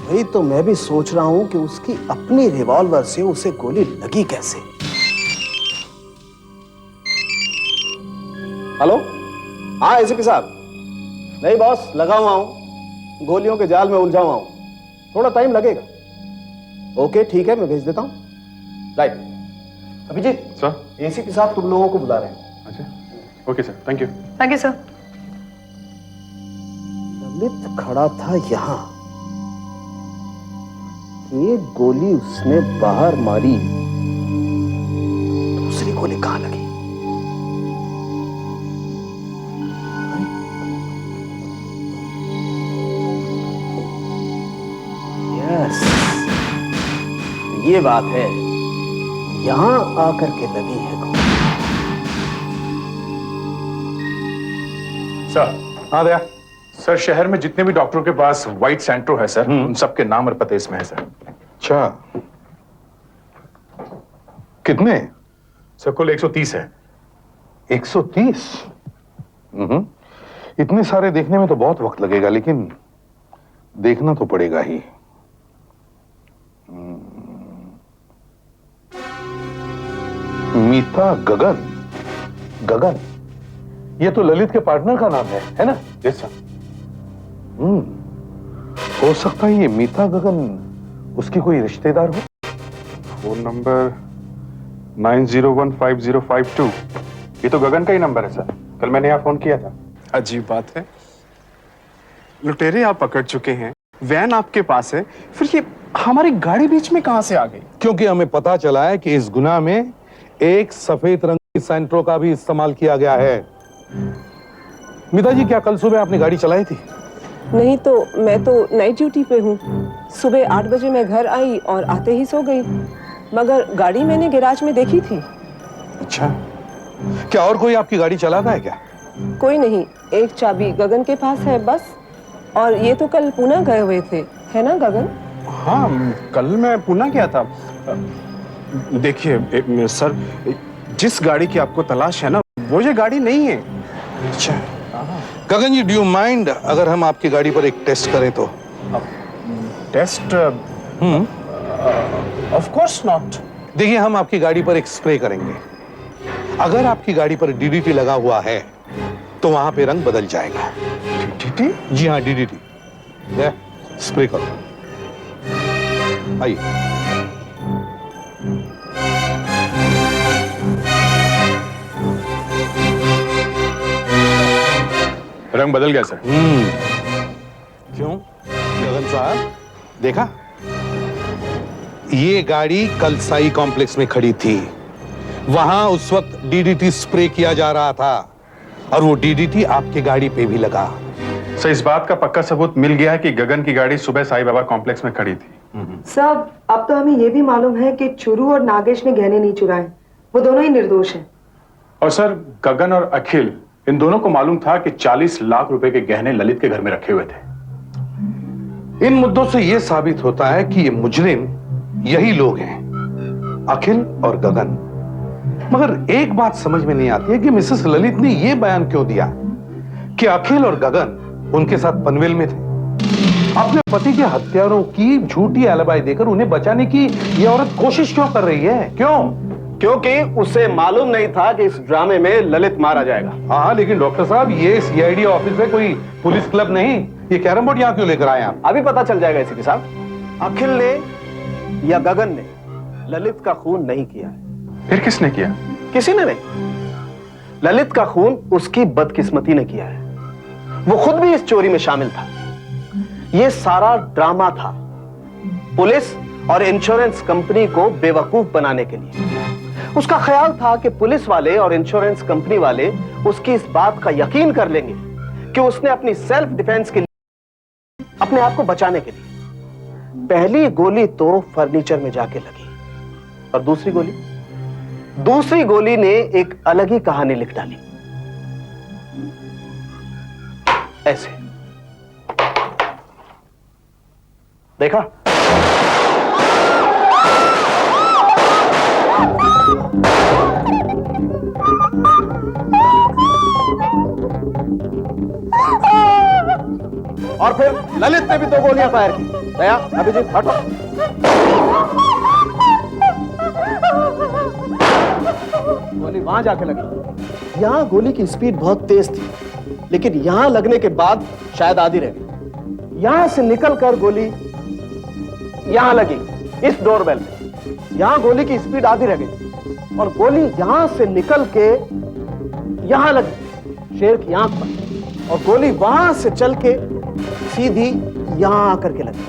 वही तो मैं भी सोच रहा हूं कि उसकी अपनी रिवॉल्वर से उसे गोली लगी कैसे। हेलो, हाँ एसीपी साहब। नहीं बॉस, लगा हुआ हूं, गोलियों के जाल में उलझा हुआ हूं, थोड़ा टाइम लगेगा। ओके ठीक है, मैं भेज देता हूं। राइट। अभिजीत सर। एसीपी साहब तुम लोगों को बुला रहे हैं। अच्छा, okay sir, thank you. Thank you sir. Lalit खड़ा था यहां, एक गोली उसने बाहर मारी, दूसरी गोली कहां लगी? यस, ये बात है, यहां आकर के लगी है गोली। सर हाँ दया सर, शहर में जितने भी डॉक्टरों के पास व्हाइट सेंट्रो है सर, उन सबके नाम और पते इसमें है सर। अच्छा, कितने? सर कुल 130 है। 130? इतने सारे देखने में तो बहुत वक्त लगेगा, लेकिन देखना तो पड़ेगा ही। मीता गगन। गगन, ये तो ललित के पार्टनर का नाम है ना? Yes sir. हो सकता है ये मीता गगन उसकी कोई रिश्तेदार हो। फोन नंबर 90150552, ये तो गगन का ही नंबर है सर, कल मैंने यहाँ फोन किया था। अजीब बात है, लुटेरे आप पकड़ चुके हैं, वैन आपके पास है, फिर ये हमारी गाड़ी बीच में कहां से आ गई? क्योंकि हमें पता चला है कि इस गुनाह में एक सफेद रंग की सेंट्रो का भी इस्तेमाल किया गया है। मीता जी, क्या कल सुबह आपने गाड़ी चलाई थी? नहीं तो मैं तो नाइट ड्यूटी पे हूँ। सुबह 8 बजे मैं घर आई और आते ही सो गई, मगर गाड़ी मैंने गैराज में देखी थी। अच्छा, क्या और कोई आपकी गाड़ी चलाता है क्या? कोई नहीं, एक चाबी गगन के पास है बस। और ये तो कल पुणे गए हुए थे, है ना गगन? हाँ, कल मैं पुणे गया था। देखिए सर, जिस गाड़ी की आपको तलाश है ना, वो ये गाड़ी नहीं है। अच्छा गगन जी, डू यू माइंड अगर हम आपकी गाड़ी पर एक टेस्ट करें तो? टेस्ट? Of course not. देखिए, हम आपकी गाड़ी पर एक स्प्रे करेंगे। अगर आपकी गाड़ी पर डीडीटी लगा हुआ है तो वहां पे रंग बदल जाएगा। डीडीटी? जी हाँ, डीडीटी। स्प्रे करो। आइए। रंग बदल गया सर। क्यों गगन साहब, देखा? ये गाड़ी कल साई कॉम्प्लेक्स में खड़ी थी, वहां उस वक्त डीडीटी स्प्रे किया जा रहा था और वो डीडीटी आपकी गाड़ी पे भी लगा। सर, इस बात का पक्का सबूत मिल गया है कि गगन की गाड़ी सुबह साई बाबा कॉम्प्लेक्स में खड़ी थी। साहब, अब तो हमें यह भी मालूम है कि चुरू और नागेश ने गहने नहीं चुराए, वो दोनों ही निर्दोष हैं। और सर, गगन और अखिल, इन दोनों को मालूम था कि 40 लाख रुपए के गहने ललित के घर में रखे हुए थे। इन मुद्दों से यह साबित होता है कि ये मुजरिम यही लोग हैं, अखिल और गगन। मगर एक बात समझ में नहीं आती है कि मिसेस ललित ने यह बयान क्यों दिया कि अखिल और गगन उनके साथ पनवेल में थे। अपने पति के हत्यारों की झूठी एलिबाई देकर उन्हें बचाने की यह औरत कोशिश क्यों कर रही है? क्यों? क्योंकि उसे मालूम नहीं था कि इस ड्रामे में ललित मारा जाएगा। हाँ, लेकिन डॉक्टर साहब, ये सीआईडी ऑफिस है, कोई पुलिस क्लब नहीं। ये कैरम बोर्ड यहाँ क्यों लेकर आए आप? अभी पता चल जाएगा एसीपी साहब। अखिल ने या गगन ने ललित का खून नहीं किया है। फिर किसने किया? किसी ने नहीं। ललित का खून उसकी बदकिस्मती ने किया है। वो खुद भी इस चोरी में शामिल था। ये सारा ड्रामा था पुलिस और इंश्योरेंस कंपनी को बेवकूफ बनाने के लिए। उसका ख्याल था कि पुलिस वाले और इंश्योरेंस कंपनी वाले उसकी इस बात का यकीन कर लेंगे कि उसने अपनी सेल्फ डिफेंस के लिए, अपने आप को बचाने के लिए, पहली गोली तो फर्नीचर में जाके लगी और दूसरी गोली ने एक अलग ही कहानी लिख डाली। ऐसे देखा? और फिर ललित ने भी 2 गोलियां फायर की। दया, अभिजीत हटो। गोली वहां जाके लगी। यहां गोली की स्पीड बहुत तेज थी, लेकिन यहां लगने के बाद शायद आधी रह गई। यहां से निकलकर गोली यहां लगी, इस डोरबेल पे। यहां गोली की स्पीड आधी रह गई और गोली यहां से निकल के यहां लगी, शेर की आंख पर, और गोली वहां से चल के सीधी यहां आकर के लगी।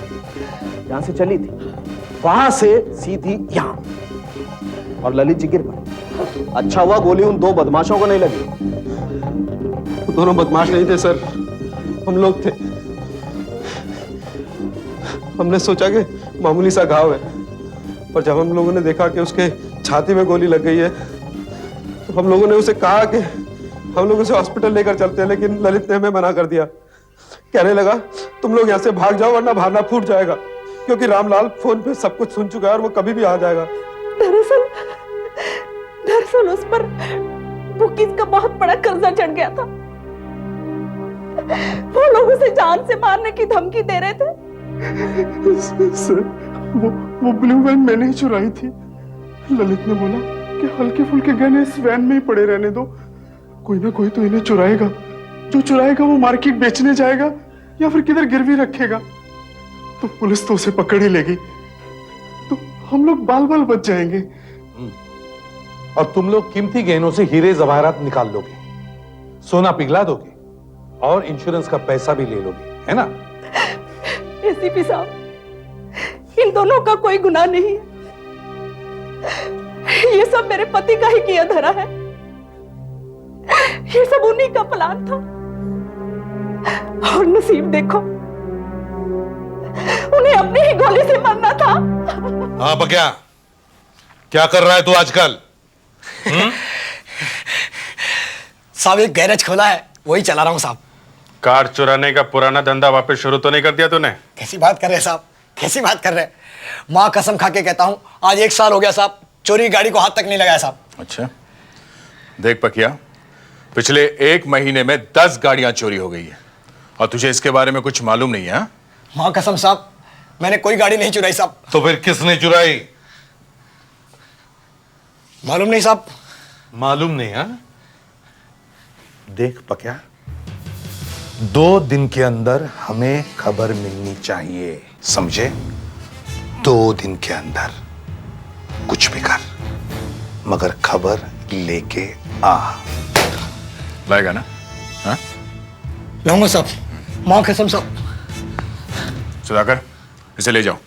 यहां से चली थी, वहां से सीधी यहां, और ललित जी गिर पड़े। अच्छा हुआ गोली उन 2 बदमाशों को नहीं लगी। वो दोनों बदमाश नहीं थे सर, हम लोग थे। हमने सोचा कि मामूली सा घाव है, पर जब हम लोगों ने देखा कि उसके छाती में गोली लग गई है, तो हम लोगों ने उसे कहा कि हम लोग उसे हॉस्पिटल लेकर चलते हैं, लेकिन ललित ने हमें मना कर दिया। कहने लगा तुम लोग यहाँ से भाग जाओ वरना भागना फूट जाएगा, क्योंकि रामलाल फोन पे सब कुछ सुन चुका है और वो कभी भी आ जाएगा। दरअसल उस पर बुकीज का बहुत बड़ा कर्जा चढ़ गया था। वो लोग उसे जान से मारने की धमकी दे रहे थे। सर, वो ब्लू वैन मैंने ही चुराई थी। ललित ने बोला कि हल्के फुल्के गहने इस वैन में ही पड़े रहने दो, कोई ना कोई तो इन्हें चुराएगा। जो चुराएगा वो मार्केट बेचने जाएगा या फिर किधर गिरवी रखेगा, तो पुलिस तो उसे पकड़ ही लेगी, तो हम लोग बाल बाल बच जाएंगे। और तुम लोग कीमती गहनों से हीरे जवाहरात निकाल लोगे, सोना पिघला दोगे और इंश्योरेंस का पैसा भी ले लोगे, है ना? एसीपी साहब, इन दोनों का कोई गुनाह नहीं है। ये सब मेरे पति का ही किया धरा है। ये सब उन्हीं का प्लान था, और नसीब देखो, उन्हें अपनी ही गोली से मरना था। हाँ बग्या, क्या कर रहा है तू आजकल? साहब एक गैरेज खोला है, वही चला रहा हूँ साहब। कार चुराने का पुराना धंधा वापस शुरू तो नहीं कर दिया तूने? कैसी बात कर रहे हैं साहब, कैसी बात कर रहे हैं? माँ कसम खा के कहता हूँ, आज 1 साल हो गया साहब, चोरी की गाड़ी को हाथ तक नहीं लगाया साहब। अच्छा, देख पकिया, पिछले 1 महीने में 10 गाड़ियां चोरी हो गई है और तुझे इसके बारे में कुछ मालूम नहीं है? माँ कसम साहब, मैंने कोई गाड़ी नहीं चुराई साहब। तो फिर किसने चुराई? मालूम नहीं साहब। मालूम नहीं? हाँ, देख पक्या, 2 दिन के अंदर हमें खबर मिलनी चाहिए, समझे? 2 दिन के अंदर कुछ भी कर, मगर खबर लेके आ। लाएगा ना? हाँ? लाऊंगा साहब, माँ कसम साहब। सुधाकर, इसे ले जाओ,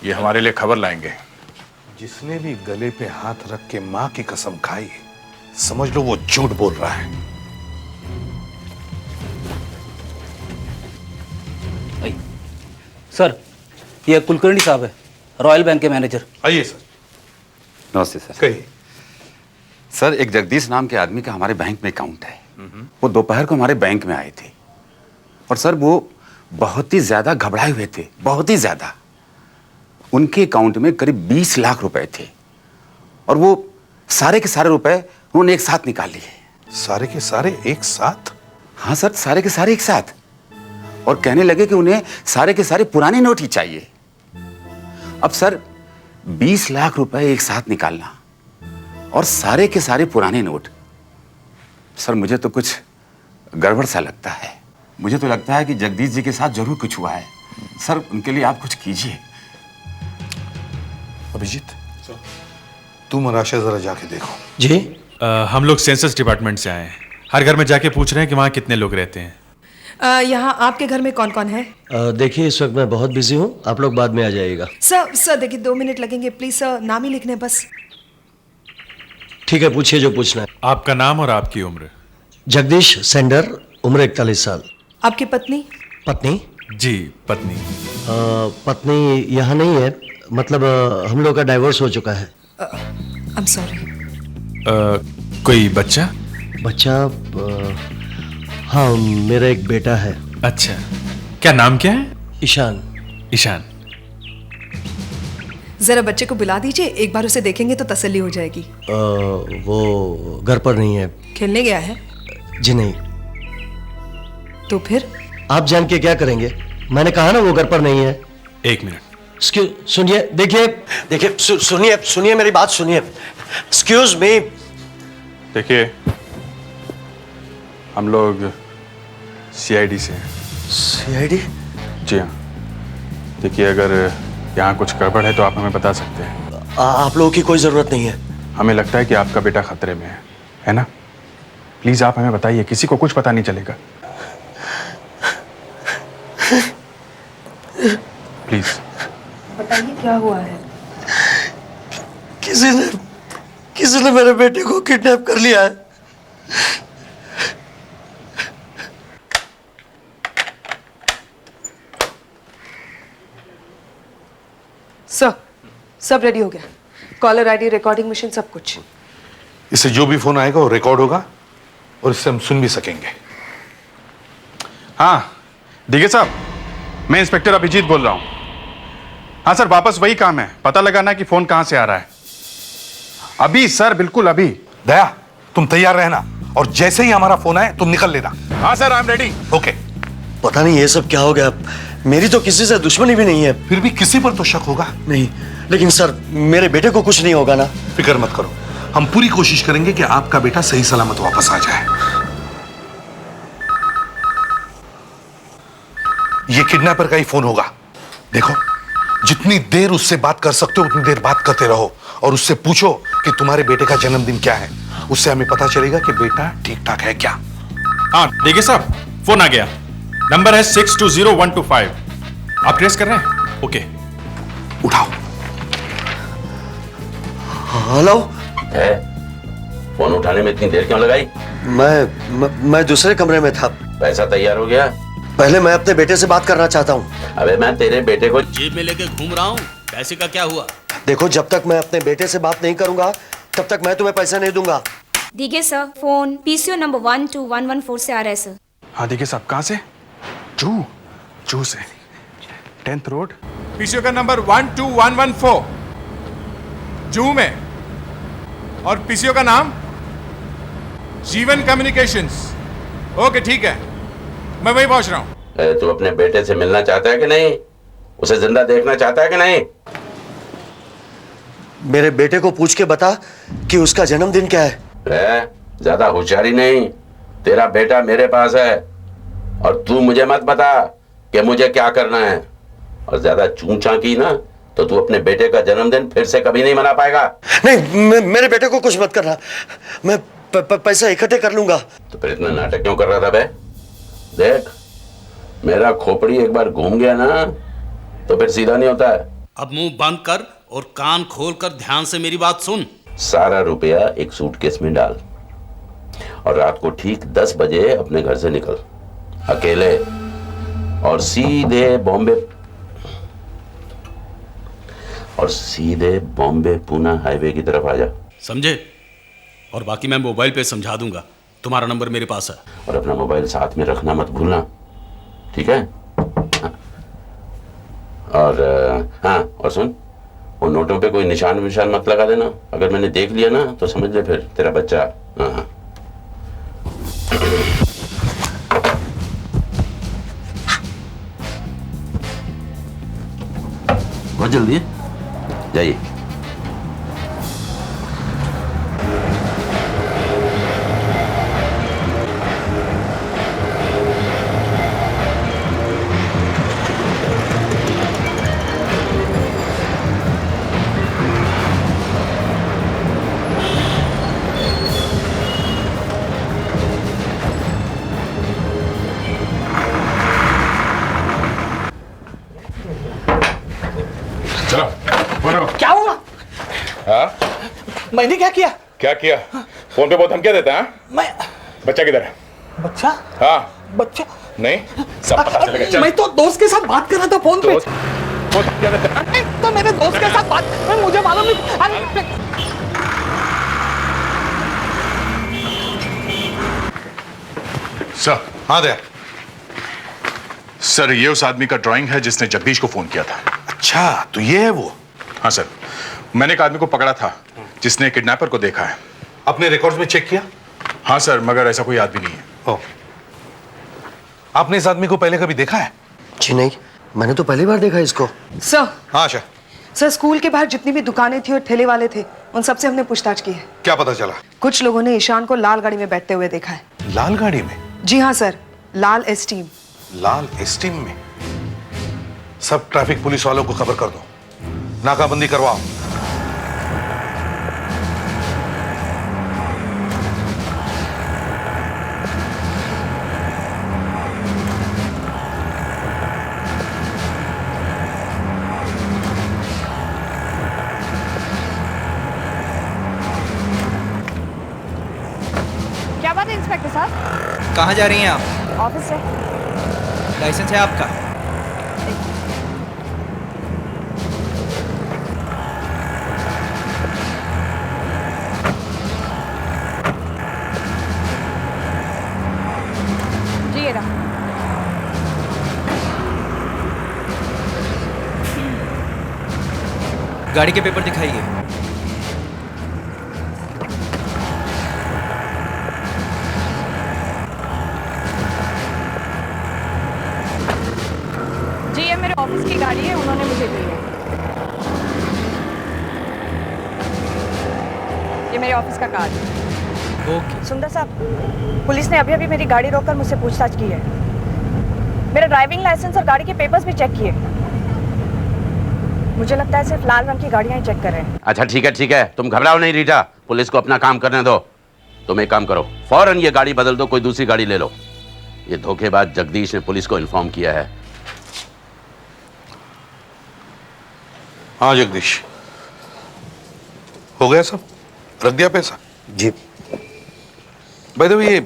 ये हमारे लिए खबर लाएंगे। जिसने भी गले पे हाथ रख के मां की कसम खाई, समझ लो वो झूठ बोल रहा है। सर, ये कुलकर्णी साहब है, रॉयल बैंक के मैनेजर। आइए सर। नमस्ते सर। कहिए। सर, एक जगदीश नाम के आदमी का हमारे बैंक में अकाउंट है। वो दोपहर को हमारे बैंक में आए थे और सर वो बहुत ही ज्यादा घबराए हुए थे, बहुत ही ज्यादा। उनके अकाउंट में करीब 20 लाख रुपए थे और वो सारे के सारे रुपए उन्होंने एक साथ निकाल लिए। सारे के सारे एक साथ? हाँ सर, सारे के सारे एक साथ। और कहने लगे कि उन्हें सारे के सारे पुराने नोट ही चाहिए। अब सर 20 लाख रुपए एक साथ निकालना और सारे के सारे पुराने नोट, सर मुझे तो कुछ गड़बड़ सा लगता है। मुझे तो लगता है कि जगदीश जी के साथ जरूर कुछ हुआ है। सर उनके लिए आप कुछ कीजिए। अभिजीत, तू मराशा जरा जाके देखो। जी? हम लोग सेंसस डिपार्टमेंट से आए हैं, हर घर में जाके पूछ रहे हैं कि वहाँ कितने लोग रहते हैं। यहाँ आपके घर में कौन कौन है? देखिए इस वक्त मैं बहुत बिजी हूँ, आप लोग बाद में आ जाइएगा। सर देखिए 2 मिनट लगेंगे प्लीज सर, नाम ही लिखने बस। ठीक है, पूछिए जो पूछना है। आपका नाम और आपकी उम्र? जगदीश सेंडर, उम्र 41 साल। आपकी पत्नी? पत्नी? जी पत्नी। पत्नी यहाँ नहीं है, मतलब हम लोग का डाइवोर्स हो चुका है। I am sorry. कोई बच्चा? बच्चा? हाँ, मेरा एक बेटा है। अच्छा, क्या नाम क्या है? ईशान। ईशान। जरा बच्चे को बुला दीजिए, एक बार उसे देखेंगे तो तसल्ली हो जाएगी। वो घर पर नहीं है। खेलने गया है? जी नहीं। तो फिर? आप जान के क्या करेंगे? मैंने कहा ना वो घर पर नहीं है। एक मिनट। सुनिए, देखिए सुनिए मेरी बात सुनिए। Excuse me. देखिए, हम लोग सीआईडी से हैं। सीआईडी? जी हाँ। देखिए, अगर यहाँ कुछ गड़बड़ है तो आप हमें बता सकते हैं। आप लोगों की कोई जरूरत नहीं है। हमें लगता है कि आपका बेटा खतरे में है ना? प्लीज आप हमें बताइए, किसी को कुछ पता नहीं चलेगा। प्लीज बताइए क्या हुआ है? किसी ने मेरे बेटे को किडनैप कर लिया है। सर, सब रेडी हो गया। कॉलर आईडी, रिकॉर्डिंग मशीन, सब कुछ। इससे जो भी फोन आएगा वो रिकॉर्ड होगा और इससे हम सुन भी सकेंगे। हाँ डीके साहब, मैं इंस्पेक्टर अभिजीत बोल रहा हूं। हाँ सर, वापस वही काम है, पता लगाना कि फोन कहां से आ रहा है। अभी सर, बिल्कुल अभी। दया, तुम तैयार रहना और जैसे ही हमारा फोन आए तुम निकल लेना। हाँ sir, I am ready. Okay. पता नहीं ये सब क्या हो गया। मेरी तो किसी से दुश्मनी भी नहीं है। फिर भी किसी पर तो शक होगा। नहीं, लेकिन सर मेरे बेटे को कुछ नहीं होगा ना? फिक्र मत करो, हम पूरी कोशिश करेंगे कि आपका बेटा सही सलामत वापस आ जाए। ये किडनैपर का ही फोन होगा। देखो, जितनी देर उससे बात कर सकते हो उतनी देर बात करते रहो और उससे पूछो कि तुम्हारे बेटे का जन्मदिन क्या है। उससे हमें पता चलेगा कि बेटा ठीक ठाक है क्या। हाँ देखिए साहब, फोन आ गया। नंबर है 620125। आप ट्रेस कर रहे हैं? ओके, उठाओ। हेलो। फोन उठाने में इतनी देर क्यों लगाई? मैं दूसरे कमरे में था। पैसा तैयार हो गया? पहले मैं अपने बेटे से बात करना चाहता हूँ। अबे मैं तेरे बेटे को जेब में लेके घूम रहा हूँ, पैसे का क्या हुआ? देखो, जब तक मैं अपने बेटे से बात नहीं करूंगा तब तक मैं तुम्हें पैसा नहीं दूंगा। देखिए सर, फोन पीसीओ नंबर 12114 से आ रहा है सर। हाँ देखिए साहब, कहाँ से? जू से 10th रोड, पीसीओ का नंबर 12114 जू में, और पीसीओ का नाम जीवन कम्युनिकेशंस। ओके ठीक है, मैं वही पहुंच रहा हूं। तू अपने बेटे से मिलना चाहता है कि नहीं? उसे जिंदा देखना चाहता है कि नहीं? मेरे बेटे को पूछ के बता कि उसका जन्मदिन क्या है। ज्यादा होशियारी नहीं, तेरा बेटा मेरे पास है और तू मुझे मत बता कि मुझे क्या करना है। और ज्यादा चूंचा की ना तो तू अपने बेटे का जन्मदिन फिर से कभी नहीं मना पाएगा। नहीं, मेरे बेटे को कुछ मत करना। मैं पैसा इकट्ठे कर लूंगा। तो फिर इतना नाटक क्यों कर रहा था बे? देख, मेरा खोपड़ी एक बार घूम गया ना तो फिर सीधा नहीं होता है। अब मुंह बंद कर और कान खोल कर ध्यान से मेरी बात सुन। सारा रुपया एक सूटकेस में डाल और रात को ठीक 10 बजे अपने घर से निकल अकेले और सीधे बॉम्बे पुणे हाईवे की तरफ आ जा। समझे? और बाकी मैं मोबाइल पे समझा दूंगा। तुम्हारा नंबर मेरे पास है। और अपना मोबाइल साथ में रखना मत भूलना, ठीक है? और सुन, वो नोटों पे कोई निशान विशान मत लगा देना। अगर मैंने देख लिया ना तो समझ ले फिर तेरा बच्चा। हाँ। बहुत जल्दी है, जाइए। चलो बोलो। क्या हुआ? हाँ? मैंने क्या किया? क्या किया? फोन पे बहुत धमकियां देता है? मैं बच्चा किधर है? बच्चा? हाँ। बच्चा? नहीं, सब पता चलेगा। चल। मैं तो दोस्त के साथ बात कर रहा था फोन पे। वो धमकियां देता है? नहीं, तो मेरे दोस्त के साथ बात, मुझे मालूम नहीं। सर। हाँ दया। सर, ये उस आदमी का ड्राइंग है जिसने जगदीश को फोन किया था। अच्छा, तो ये है वो? हाँ सर, मैंने एक आदमी को पकड़ा था जिसने किडनैपर को देखा है। अपने रिकॉर्ड्स में चेक किया? हाँ सर, मगर ऐसा कोई आदमी नहीं है। आपने इस आदमी को पहले कभी देखा है? जी नहीं, मैंने तो पहली बार देखा इसको। सर। हाँ आशा। सर, स्कूल के बाहर जितनी भी दुकानें थी और ठेले वाले थे, उन सबसे हमने पूछताछ की है। क्या पता चला? कुछ लोगों ने ईशान को लाल गाड़ी में बैठते हुए देखा है। लाल गाड़ी में? जी हाँ सर, लाल एस्टीम। लाल एस्टीम में? सब ट्रैफिक पुलिस वालों को खबर कर दो, नाकाबंदी करवाओ। क्या बात है इंस्पेक्टर साहब? कहाँ जा रही हैं आप? ऑफिस से। लाइसेंस है आपका? जी ये रहा। गाड़ी के पेपर दिखाइए। जी ये मेरे ऑफिस की गाड़ी है, उन्होंने मुझे दी है। ये मेरे ऑफिस का कार्ड है। ओके। सुंदर साहब, पुलिस ने अभी अभी मेरी गाड़ी रोककर मुझसे पूछताछ की है। मेरा ड्राइविंग लाइसेंस और गाड़ी के पेपर्स भी चेक किए। मुझे लगता है सिर्फ लाल रंग की गाड़ियां ही चेक कर रहे हैं। अच्छा ठीक है, तुम घबराओ नहीं रीटा, पुलिस को अपना काम करने दो। तुम एक काम करो, फौरन ये गाड़ी बदल दो, कोई दूसरी गाड़ी ले लो। ये धोखेबाज जगदीश ने पुलिस को इन्फॉर्म किया है। हाँ जगदीश, हो गया सब? रख दिया पैसा? जी। भाई तो ये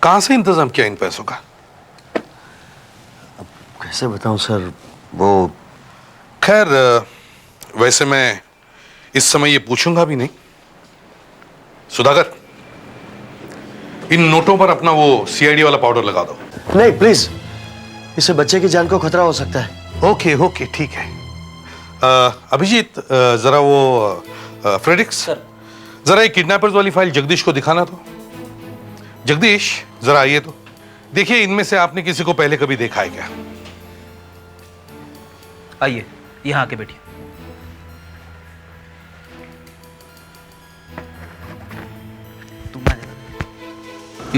कहाँ से इंतजाम किया इन पैसों का? अब कैसे बताऊं सर, वो खैर वैसे मैं इस समय ये पूछूंगा भी नहीं। सुधाकर, इन नोटों पर अपना वो सीआईडी वाला पाउडर लगा दो। नहीं प्लीज, इससे बच्चे की जान को खतरा हो सकता है। ओके ओके ठीक है। अभिजीत, जरा वो फ्रेडिक्स, जरा ये किडनैपर्स वाली फाइल जगदीश को दिखाना तो। जगदीश जरा आइए तो, देखिए इनमें से आपने किसी को पहले कभी देखा है क्या? आइए, यहाँ आके बैठिए।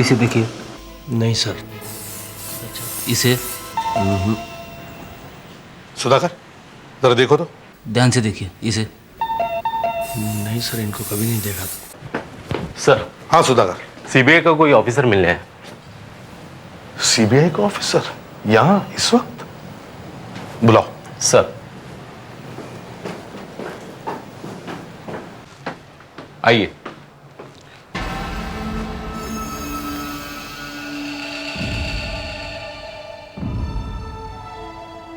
इसे देखिए। नहीं सर। इसे सुधाकर जरा देखो तो। ध्यान से देखिए इसे। नहीं सर, इनको कभी नहीं देखा। सर। हाँ सुधाकर। सीबीआई का कोई ऑफिसर मिलने है। सीबीआई का ऑफिसर यहाँ इस वक्त? बुलाओ। सर। आइए।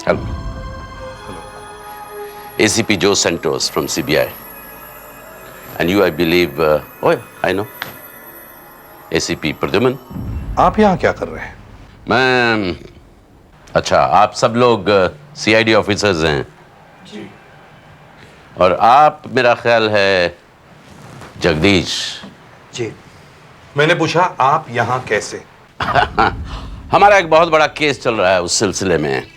Hello. ACP Joe Santos from CBI. And you, I believe, oh yeah, I know. ACP Pradyuman. आप यहाँ क्या कर रहे हैं? मैं, अच्छा, आप सब लोग CID ऑफिसर्स हैं। जी। और आप, मेरा ख्याल है, जगदीश। जी। मैंने पूछा आप यहाँ कैसे? हमारा एक बहुत बड़ा केस चल रहा है, उस सिलसिले में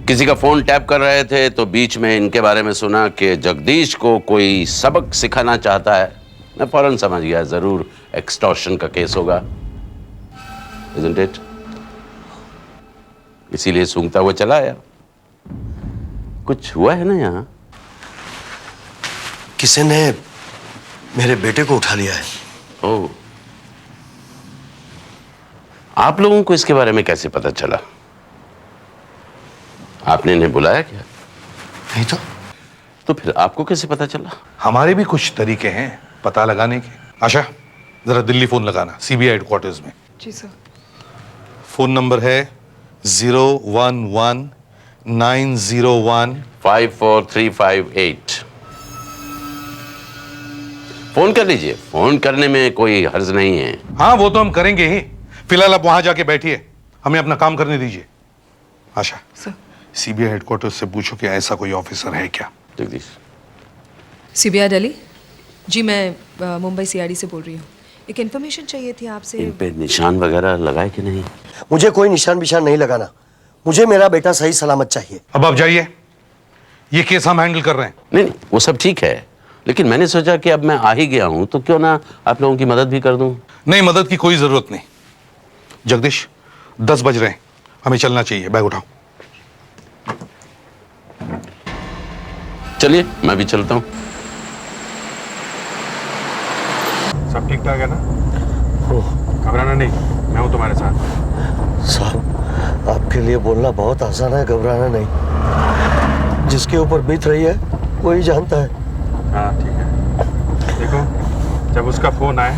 किसी का फोन टैप कर रहे थे तो बीच में इनके बारे में सुना कि जगदीश को कोई सबक सिखाना चाहता है। मैं फौरन समझ गया जरूर एक्सटॉर्शन का केस होगा, isn't it? इसीलिए सूंघता हुआ चला आया। कुछ हुआ है ना यहाँ? किसी ने मेरे बेटे को उठा लिया है। ओह, आप लोगों को इसके बारे में कैसे पता चला? आपने इन्हें बुलाया क्या? नहीं तो फिर आपको कैसे पता चला? हमारे भी कुछ तरीके हैं पता लगाने के। आशा जरा दिल्ली फोन लगाना, सीबीआई हेडक्वार्टर्स में। जी सर। फोन नंबर है 011-901-54358। फोन कर लीजिए, फोन करने में कोई हर्ज नहीं है। हाँ वो तो हम करेंगे ही, फिलहाल आप वहां जाके बैठिए, हमें अपना काम करने दीजिए। आशा सर, सीबीआई हेडक्वार्टर्स से पूछो कि ऐसा कोई ऑफिसर है क्या? जगदीश। सीबीआई दिल्ली जी, मैं मुंबई सीआईडी से बोल रही हूँ। एक इन्फॉर्मेशन चाहिए थी आपसे। इन पे निशान वगैरह लगाए कि नहीं? मुझे कोई निशान बिशान नहीं लगाना, मुझे मेरा बेटा सही सलामत चाहिए। अब आप जाइए, ये केस हम हैंडल कर रहे हैं। नहीं नहीं, वो सब ठीक है, लेकिन मैंने सोचा कि अब मैं आ ही गया हूं तो क्यों ना आप लोगों की मदद भी कर दूं। नहीं, मदद की कोई जरूरत नहीं। जगदीश, 10 बज रहे हैं, हमें चलना चाहिए। बैग उठाओ। चलिए मैं भी चलता हूं। सब ठीक ठाक है ना? घबराना नहीं, मैं हूं तुम्हारे साथ। साहब, आपके लिए बोलना बहुत आसान है, घबराना नहीं। जिसके ऊपर बीत रही है वही जानता है। हाँ ठीक है। देखो, जब उसका फोन आए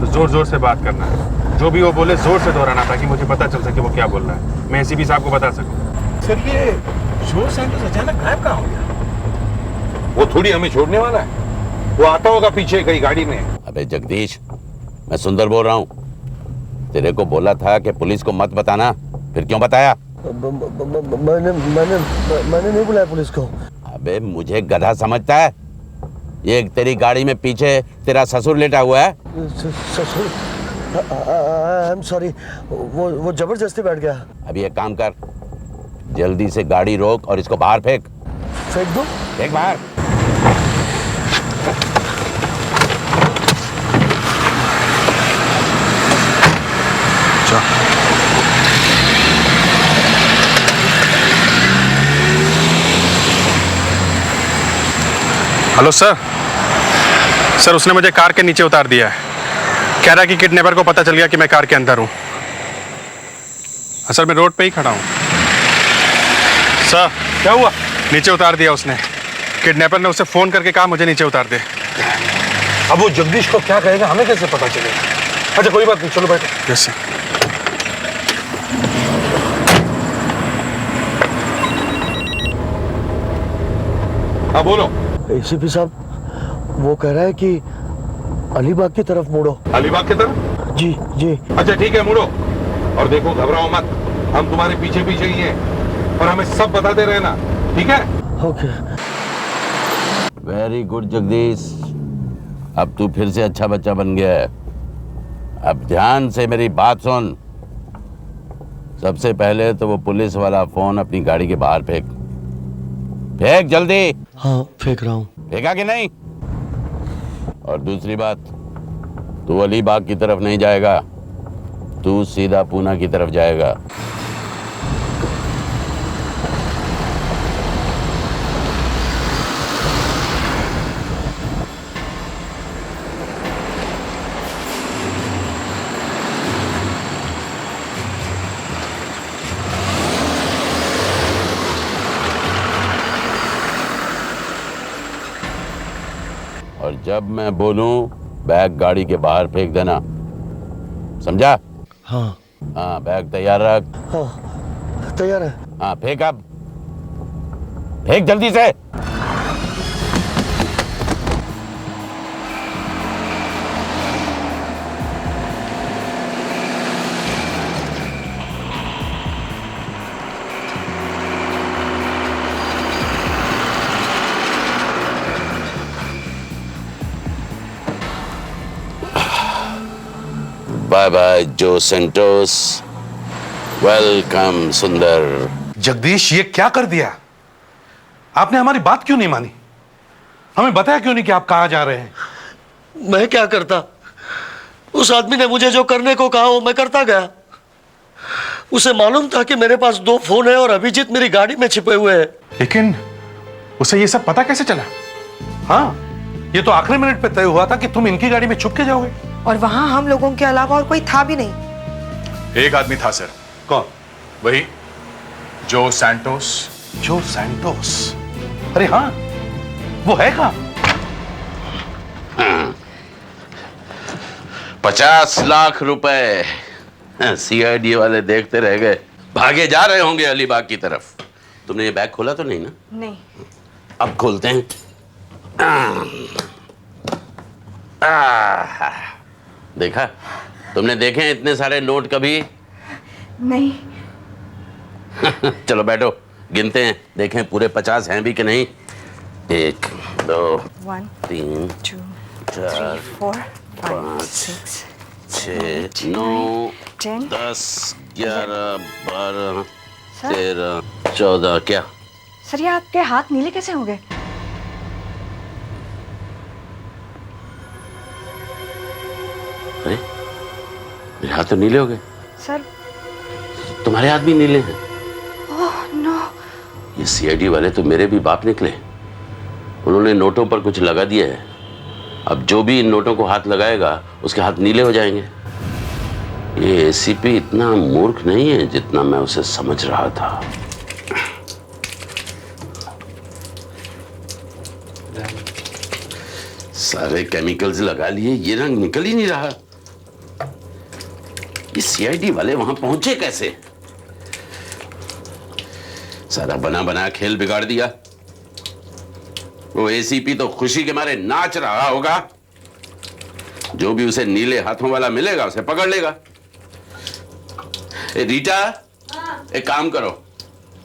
तो जोर जोर से बात करना है, जो भी वो बोले जोर से दोहराना, ताकि मुझे पता चल सके वो क्या बोल रहा है, मैं एसीपी साहब को बता सकूं। सर ये शोर सैंटोस अचानक गायब कहाँ हो गया? वो थोड़ी हमें छोड़ने वाला है, वो आता होगा पीछे कहीं गाड़ी में। अबे जगदीश, मैं सुंदर बोल रहा हूँ। तेरे को बोला था कि पुलिस को मत बताना, फिर क्यों बताया? मैंने नहीं बुलाया पुलिस को। अबे मुझे गधा समझता है? ये तेरी गाड़ी में पीछे तेरा ससुर लेटा हुआ है। ससुर? आई एम सॉरी, वो जबरदस्ती बैठ गया। अभी एक काम कर, जल्दी से गाड़ी रोक और इसको बाहर फेंक। फेंक दो? फेंक बाहर। Hello sir. सर, उसने मुझे कार के नीचे उतार दिया है। कह रहा है कि किडनैपर को पता चल गया कि मैं कार के अंदर हूं। सर, मैं रोड पे ही खड़ा हूं। सर, क्या हुआ? नीचे उतार दिया उसने। किडनैपर ने उसे फोन करके कहा मुझे नीचे उतार दे। अब वो जगदीश को क्या कहेगा, हमें कैसे पता चलेगा? अच्छा कोई बात नहीं, चलो बैठो। Yes sir. हाँ बोलो। एसीपी साहब, वो कह रहा है कि अलीबाग की तरफ मुड़ो। अलीबाग की तरफ? जी जी। अच्छा ठीक है, मुड़ो। और देखो, घबराओ मत, हम तुम्हारे पीछे पीछे ही हैं और हमें सब बताते रहना, ठीक है? ओके। वेरी गुड जगदीश, अब तू फिर से अच्छा बच्चा बन गया है। अब ध्यान से मेरी बात सुन। सबसे पहले तो वो पुलिस वाला फोन अपनी गाड़ी के बाहर फेंक। फेंक जल्दी। हाँ फेंक रहा हूँ। फेंका कि नहीं? और दूसरी बात, तू अलीबाग की तरफ नहीं जाएगा, तू सीधा पूना की तरफ जाएगा। और जब मैं बोलूं बैग गाड़ी के बाहर फेंक देना, समझा? हाँ। हाँ, बैग तैयार रख। हाँ तैयार है। हाँ फेंक, अब फेंक जल्दी से। बाय बाय जो सेंटोस, वेलकम सुंदर। जगदीश, ये क्या कर दिया आपने? हमारी बात क्यों नहीं मानी? हमें बताया क्यों नहीं कि आप कहाँ जा रहे हैं? मैं क्या करता? उस आदमी ने मुझे जो करने को कहा वो मैं करता गया। उसे मालूम था कि मेरे पास 2 फोन है और अभिजीत मेरी गाड़ी में छिपे हुए हैं। लेकिन उसे ये सब पता कैसे चला? हाँ, ये तो आखिरी मिनट पे तय हुआ था कि तुम इनकी गाड़ी में छुप के जाओगे। और वहां हम लोगों के अलावा और कोई था भी नहीं। एक आदमी था सर। कौन? वही जो सैंटोस। जो सैंटोस? अरे हाँ, वो है कहाँ? 50 लाख रुपए सीआईडी वाले देखते रह गए। भागे जा रहे होंगे अलीबाग की तरफ। तुमने ये बैग खोला तो नहीं ना? नहीं। अब खोलते हैं। देखा? तुमने देखे हैं इतने सारे नोट कभी? नहीं। चलो बैठो, गिनते हैं, देखें पूरे 50 हैं भी कि नहीं। 1 2 1 3 2 4 3 4 5, 6, 9, 10, 11, 12, 13, 14 क्या? सर ये आपके हाथ नीले कैसे हो गए? अरे मेरे हाथ तो नीले हो गए। सर तुम्हारे हाथ भी नीले हैं। Oh no. ये सीआईडी वाले तो मेरे भी बाप निकले। उन्होंने नोटों पर कुछ लगा दिया है। अब जो भी इन नोटों को हाथ लगाएगा उसके हाथ नीले हो जाएंगे। ये एसीपी इतना मूर्ख नहीं है जितना मैं उसे समझ रहा था। सारे केमिकल्स लगा लिए, ये रंग निकल ही नहीं रहा। ये सीआईडी वाले वहां पहुंचे कैसे? सारा बना बना खेल बिगाड़ दिया। वो एसीपी तो खुशी के मारे नाच रहा होगा। जो भी उसे नीले हाथों वाला मिलेगा उसे पकड़ लेगा। रीटा, एक काम करो,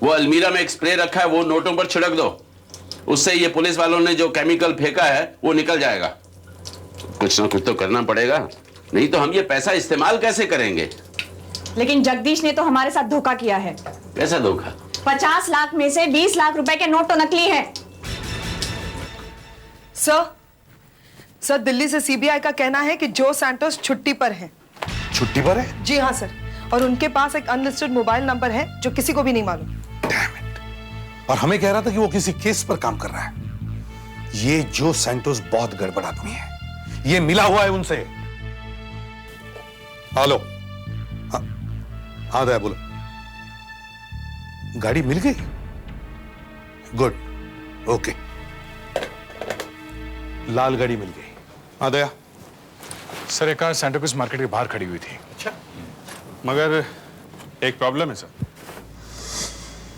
वो अलमीरा में एक स्प्रे रखा है, वो नोटों पर छिड़क दो। उससे ये पुलिस वालों ने जो केमिकल फेंका है वो निकल जाएगा। कुछ ना कुछ तो करना पड़ेगा, नहीं तो हम ये पैसा इस्तेमाल कैसे करेंगे? लेकिन जगदीश ने तो हमारे साथ धोखा किया है। कैसा धोखा? 50 लाख में से 20 लाख रुपए के नोट तो नकली हैं। सर दिल्ली से सीबीआई का कहना है कि जो सैंटोस छुट्टी पर है। छुट्टी पर है? जी हाँ सर, और उनके पास एक अनलिस्टेड मोबाइल नंबर है जो किसी को भी नहीं मालूम। और हमें कह रहा था कि वो किसी केस पर काम कर रहा है। ये जो सैंटोस बहुत गड़बड़ आदमी है, ये मिला हुआ है उनसे। हेलो, हाँ दया बोलो। गाड़ी मिल गई? Good, okay. लाल गाड़ी मिल गई। हाँ दया। सर एक कार सैंटाक्रूज मार्केट के बाहर खड़ी हुई थी। अच्छा, मगर एक प्रॉब्लम है सर।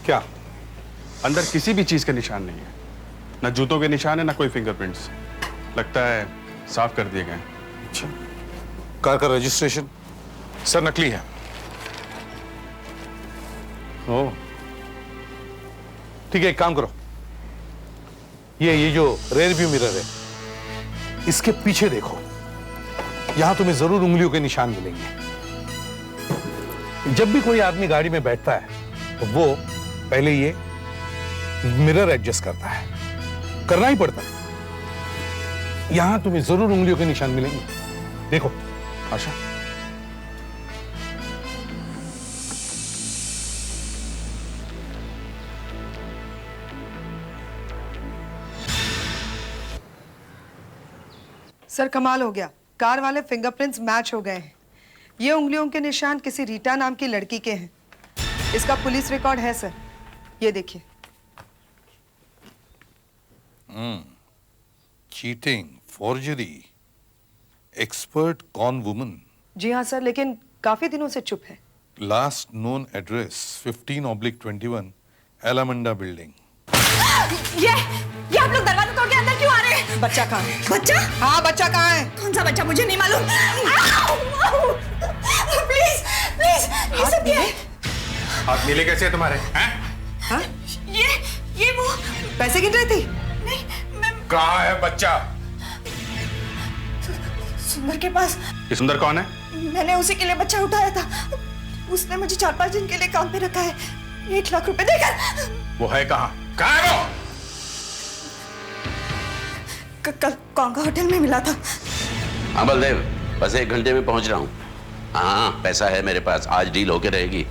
क्या? अंदर किसी भी चीज के निशान नहीं है, ना जूतों के निशान है ना कोई फिंगरप्रिंट्स। लगता है साफ कर दिए गए। अच्छा, कार का रजिस्ट्रेशन? सर नकली है। ओह, ठीक है, एक काम करो, ये जो रेयर व्यू मिरर है इसके पीछे देखो, यहां तुम्हें जरूर उंगलियों के निशान मिलेंगे। जब भी कोई आदमी गाड़ी में बैठता है तो वो पहले ये मिरर एडजस्ट करता है, करना ही पड़ता है। यहां तुम्हें जरूर उंगलियों के निशान मिलेंगे, देखो। आशा, सर कमाल हो गया, कार वाले फिंगरप्रिंट्स मैच हो गए हैं। ये उंगलियों के निशान किसी रीटा नाम की लड़की के हैं। इसका पुलिस रिकॉर्ड है सर, ये देखिए। Cheating, forgery, expert con woman. जी हाँ सर, लेकिन काफी दिनों से चुप है। Last known address 15/21 Allamanda building. ये आप लोग दरवाजा तोड़ के अंदर क्यों आ रहे हैं? बच्चा कहाँ है? बच्चा? हाँ, बच्चा कहाँ है? कौन सा बच्चा? मुझे नहीं मालूम। प्लीज प्लीज, ये सब क्या है? हाथ नीले कैसे है तुम्हारे? हैं? हाँ? ये वो पैसे गिन रही थी? नहीं, मैं कहाँ है बच्चा? सुंदर के पास। ये सुंदर कौन है? मैंने उसी के लिए बच्चा उठाया था। उसने मुझे 4-5 दिन के लिए काम पे रखा है। 1 लाख रुपए देकर। वो है कहाँ? कहाँ है वो? कल कांगा होटल में मिला था। हाँ बलदेव, बस 1 घंटे में पहुंच रहा हूँ। हाँ, पैसा है मेरे पास, आज डील होके रहेगी।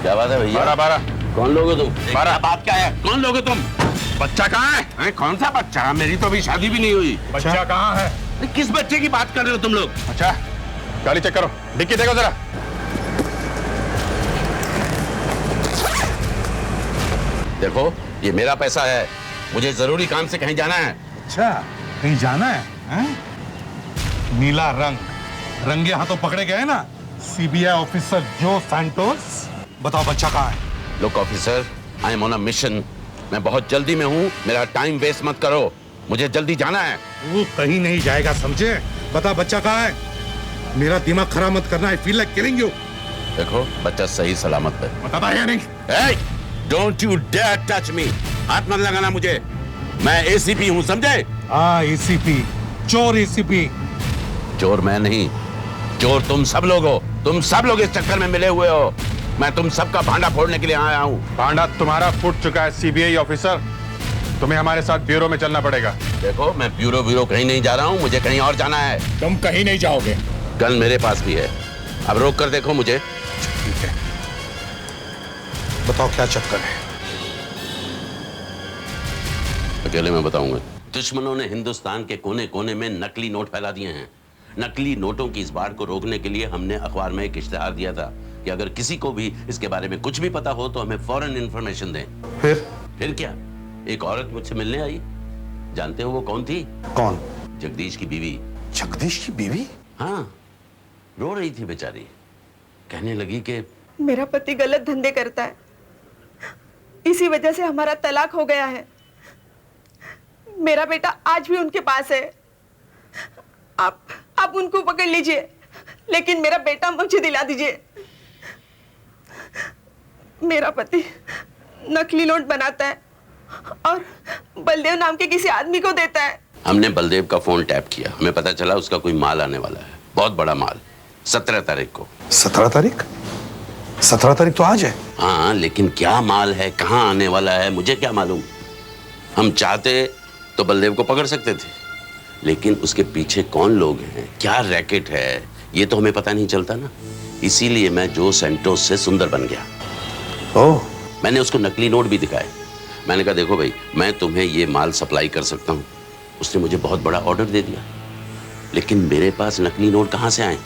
क्या बात है भैया? 12 कौन लोग हो तुम? 12 बात क्या है? कौन लोग हो तुम? बच्चा कहाँ है? कौन सा बच्चा? मेरी तो अभी शादी भी नहीं हुई। बच्चा कहाँ है? किस बच्चे की बात कर रहे हो तुम लोग? अच्छा, गाड़ी चेक करो, डिक्की देखो जरा। देखो, ये मेरा पैसा है, मुझे जरूरी काम से कहीं जाना है। अच्छा, कहीं जाना है? नीला रंग रंगे हाथों पकड़े गए ना सीबीआई ऑफिसर जो सैंटोस। बताओ बच्चा कहाँ है? Look officer, I am on a mission. मैं बहुत जल्दी में हूँ, मेरा टाइम वेस्ट मत करो, मुझे जल्दी जाना है। वो कहीं नहीं जाएगा, समझे? बता बच्चा कहाँ है? मेरा दिमाग खराब मत करना, I feel like killing you. देखो बच्चा सही सलामत है। बताता है नहीं? Hey, don't you dare touch me! हाथ मत लगाना मुझे, मैं एसीपी हूँ, समझे? हाँ एसीपी, चोर एसीपी। चोर मैं नहीं, चोर तुम सब लोग हो। तुम सब लोग इस चक्कर में मिले हुए हो। मैं तुम सबका भांडा फोड़ने के लिए आया हूँ। भांडा तुम्हारा फूट चुका है सीबीआई ऑफिसर, तुम्हें हमारे साथ ब्यूरो में चलना पड़ेगा। देखो मैं ब्यूरो कहीं नहीं जा रहा हूँ, मुझे कहीं और जाना है। तुम कहीं नहीं जाओगे। गन मेरे पास भी है, अब रोक कर देखो मुझे। ठीक है, बताओ क्या चक्कर है? अकेले में बताऊंगा। दुश्मनों ने हिंदुस्तान के कोने कोने में नकली नोट फैला दिए हैं। नकली नोटों की इस बाढ़ को रोकने के लिए हमने अखबार में एक इश्तेहार दिया था कि अगर किसी को भी इसके बारे में कुछ भी पता हो तो हमें फौरन इंफॉर्मेशन दें। फिर क्या, एक औरत मुझसे मिलने आई। जानते हो वो कौन थी? कौन? जगदीश की बीवी। जगदीश की बीवी? हाँ, रो रही थी बेचारी, कहने लगी कि मेरा पति गलत धंधे करता है, इसी वजह से हमारा तलाक हो गया है। मेरा बेटा आज भी उनके पास है, आप उनको पकड़ लीजिए, लेकिन मेरा बेटा मुझे दिला दीजिए। मेरा पति नकली नोट बनाता है और बलदेव नाम के किसी आदमी को देता है। हमने बलदेव का फोन टैप किया, हमें पता चला उसका कोई माल आने वाला है, बहुत बड़ा माल, 17 तारीख को। 17 तारीख? 17 तारीख तो आज है। हाँ, लेकिन क्या माल है, कहाँ आने वाला है, मुझे क्या मालूम। हम चाहते तो बलदेव को पकड़ सकते थे, लेकिन उसके पीछे कौन लोग हैं, क्या रैकेट है, ये तो हमें पता नहीं चलता ना। इसीलिए मैं जो सेंटोस से सुंदर बन गया। ओह। मैंने उसको नकली नोट भी दिखाए। मैंने कहा देखो भाई, मैं तुम्हें ये माल सप्लाई कर सकता हूँ। उसने मुझे बहुत बड़ा ऑर्डर दे दिया, लेकिन मेरे पास नकली नोट कहाँ से आए?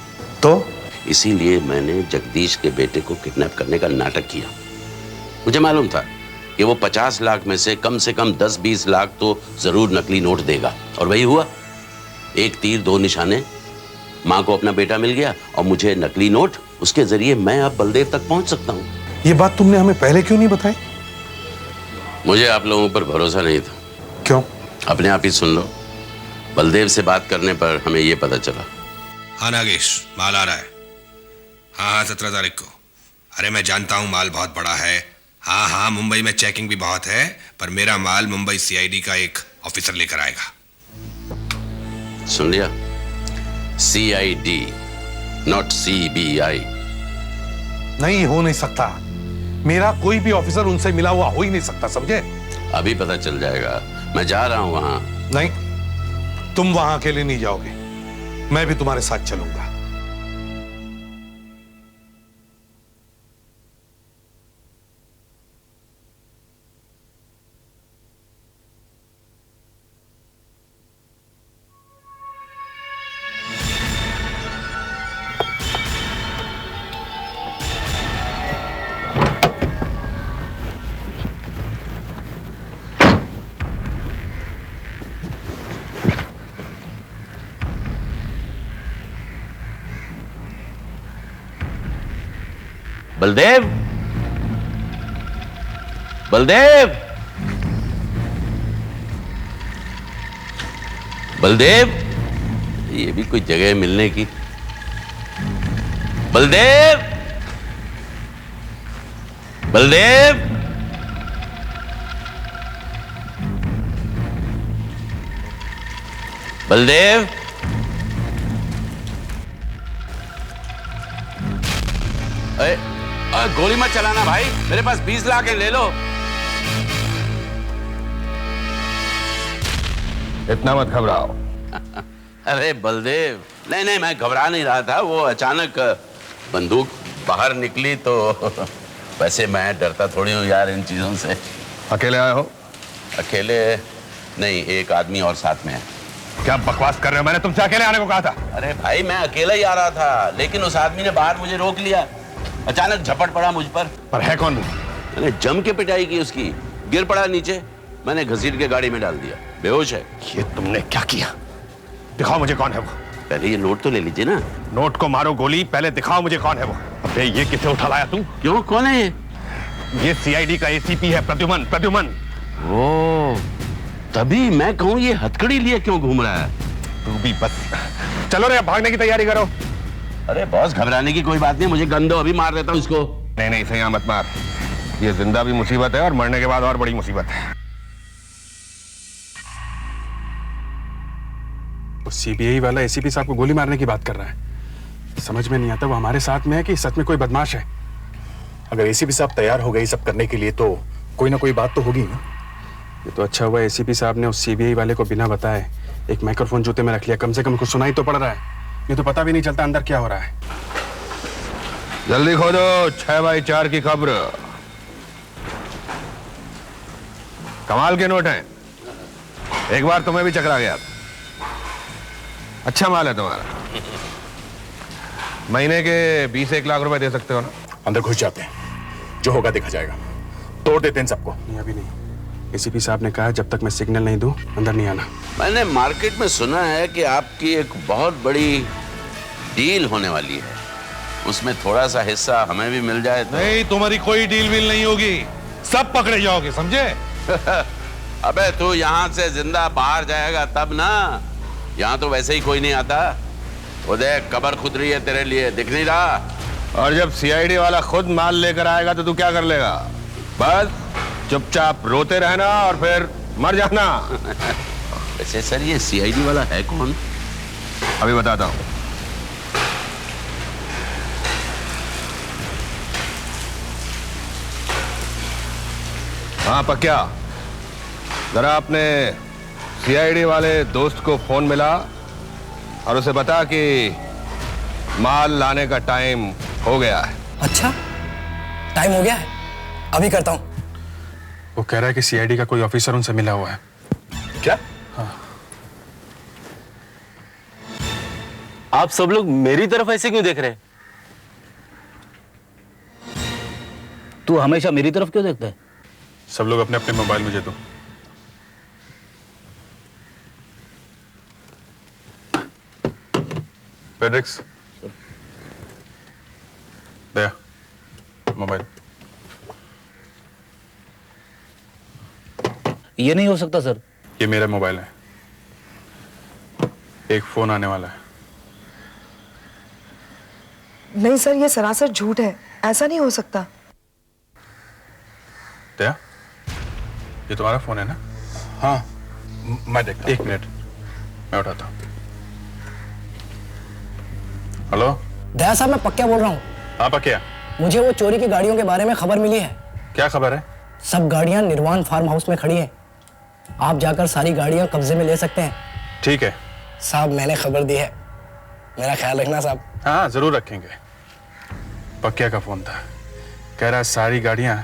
तो इसीलिए मैंने जगदीश के बेटे को किडनैप करने का नाटक किया। मुझे मालूम था कि वो 50 लाख में से कम 10-20 लाख तो जरूर नकली नोट देगा, और वही हुआ। एक तीर दो निशाने, माँ को अपना बेटा मिल गया और मुझे नकली नोट। उसके जरिए मैं अब बलदेव तक पहुंच सकता हूँ। ये बात तुमने हमें पहले क्यों नहीं बताई? मुझे आप लोगों पर भरोसा नहीं था। क्यों? अपने आप ही सुन लो। बलदेव से बात करने पर हमें ये पता चला। हाँ नागेश, माल आ रहा है। हाँ 17 तारीख को। अरे मैं जानता हूँ माल बहुत बड़ा है। हाँ, मुंबई में चेकिंग भी बहुत है, पर मेरा माल मुंबई सीआईडी का एक ऑफिसर लेकर आएगा। सुन लिया? CID, not CBI. नहीं, हो नहीं सकता। मेरा कोई भी ऑफिसर उनसे मिला हुआ हो ही नहीं सकता, समझे? अभी पता चल जाएगा, मैं जा रहा हूं वहां। नहीं, तुम वहां अकेले नहीं जाओगे, मैं भी तुम्हारे साथ चलूंगा। बलदेव, बलदेव, बलदेव, ये भी कोई जगह है मिलने की। बलदेव, बलदेव, बलदेव, गोली मत चलाना भाई, मेरे पास 20 लाख है, ले लो। इतना मत घबराओ। अरे बलदेव, नहीं, मैं घबरा नहीं रहा था। वो अचानक बंदूक बाहर निकली तो वैसे मैं डरता थोड़ी हूँ यार इन चीजों से। अकेले आए हो? अकेले नहीं, एक आदमी और साथ में है। क्या बकवास कर रहे हो? मैंने तुमसे अकेले आने को कहा था। अरे भाई, मैं अकेला ही आ रहा था, लेकिन उस आदमी ने बाहर मुझे रोक लिया। अचानक झपट पड़ा मुझ पर है कौन? मैंने जम के पिटाई की उसकी, गिर पड़ा नीचे, मैंने घसीट के गाड़ी में डाल दिया, बेहोश है। ये तुमने क्या किया? दिखाओ मुझे कौन है वो। पहले ये नोट तो ले लीजिए ना। नोट को मारो गोली, पहले दिखाओ मुझे कौन है वो। अबे ये किसे उठा लाया तू? क्यों, कौन है ये सीआईडी का एसीपी है, प्रद्युमन। प्रद्युमन। ओ, तभी मैं कहूं ये हथकड़ी लिए क्यों घूम रहा है। तू भी बस चलो रे, भागने की तैयारी करो। अरे बॉस, घबराने की कोई बात नहीं, मुझे गन दो, अभी मार देता हूं इसको। नहीं नहीं, इसे यहाँ मत मार। ये जिंदा भी मुसीबत है और मरने के बाद और बड़ी मुसीबत है। सीबीआई वाला एसीपी साहब को गोली मारने की बात कर रहा है। समझ में नहीं आता वो हमारे साथ में है कि सच में कोई बदमाश है। अगर एसीपी साहब तैयार हो गए सब करने के लिए तो कोई ना कोई बात तो होगी ना। ये तो अच्छा हुआ एसीपी साहब ने उस सीबीआई वाले को बिना बताए एक माइक्रोफोन जूते में रख लिया। कम से कम कुछ सुनाई तो पड़ रहा है, ये तो पता भी नहीं चलता अंदर क्या हो रहा है। जल्दी खोदो 6x4 की खबर। कमाल के नोट हैं। एक बार तुम्हें भी चकरा गया। अच्छा माल है तुम्हारा। महीने के 20-1 लाख रुपए दे सकते हो ना? अंदर घुस जाते हैं, जो होगा देखा जाएगा। तोड़ देते हैं सबको। नहीं, अभी नहीं। एसीपी साहब ने कहा जब तक मैं सिग्नल नहीं दूं अंदर नहीं आना। मैंने मार्केट में सुना है कि आपकी एक बहुत बड़ी डील होने वाली है, उसमें थोड़ा सा हिस्सा हमें भी मिल जाए तो। नहीं, तुम्हारी कोई डील वील नहीं होगी, सब पकड़े जाओगे, समझे? अबे तू यहाँ से जिंदा बाहर जाएगा तब ना, यहाँ तो वैसे ही कोई नहीं आता। वो देख, कब्र खुद रही है तेरे लिए, दिख नहीं रहा। और जब सीआईडी वाला खुद माल लेकर आएगा तो तू क्या कर लेगा? बस चुपचाप रोते रहना और फिर मर जाना। वैसे सर ये सीआईडी वाला है कौन? अभी बताता हूं। हाँ पक्या, जरा अपने सीआईडी वाले दोस्त को फोन मिला और उसे बता कि माल लाने का टाइम हो गया है। अच्छा, टाइम हो गया है, अभी करता हूं। वो कह रहा है कि सीआईडी का कोई ऑफिसर उनसे मिला हुआ है। क्या? हाँ। आप सब लोग मेरी तरफ ऐसे क्यों देख रहे हैं? तू हमेशा मेरी तरफ क्यों देखता है? सब लोग अपने अपने मोबाइल मुझे दो। पेड्रिक्स, दया मोबाइल। ये नहीं हो सकता सर। ये मेरा मोबाइल है, एक फोन आने वाला है। नहीं सर, ये सरासर झूठ है, ऐसा नहीं हो सकता। दया, ये तुम्हारा फोन है ना? हाँ, मैं देखता। 1 मिनट, मैं उठाता हूँ। हेलो दया साहब, मैं पक्का बोल रहा हूँ। हाँ पक्या। मुझे वो चोरी की गाड़ियों के बारे में खबर मिली है। क्या खबर है? सब गाड़ियां निर्वाण फार्म हाउस में खड़ी हैं। आप जाकर सारी गाड़ियां कब्जे में ले सकते हैं। ठीक है साहब, मैंने खबर दी है, मेरा ख्याल रखना साहब। हाँ जरूर रखेंगे। पक्या का फोन था, कह रहा है सारी गाड़ियां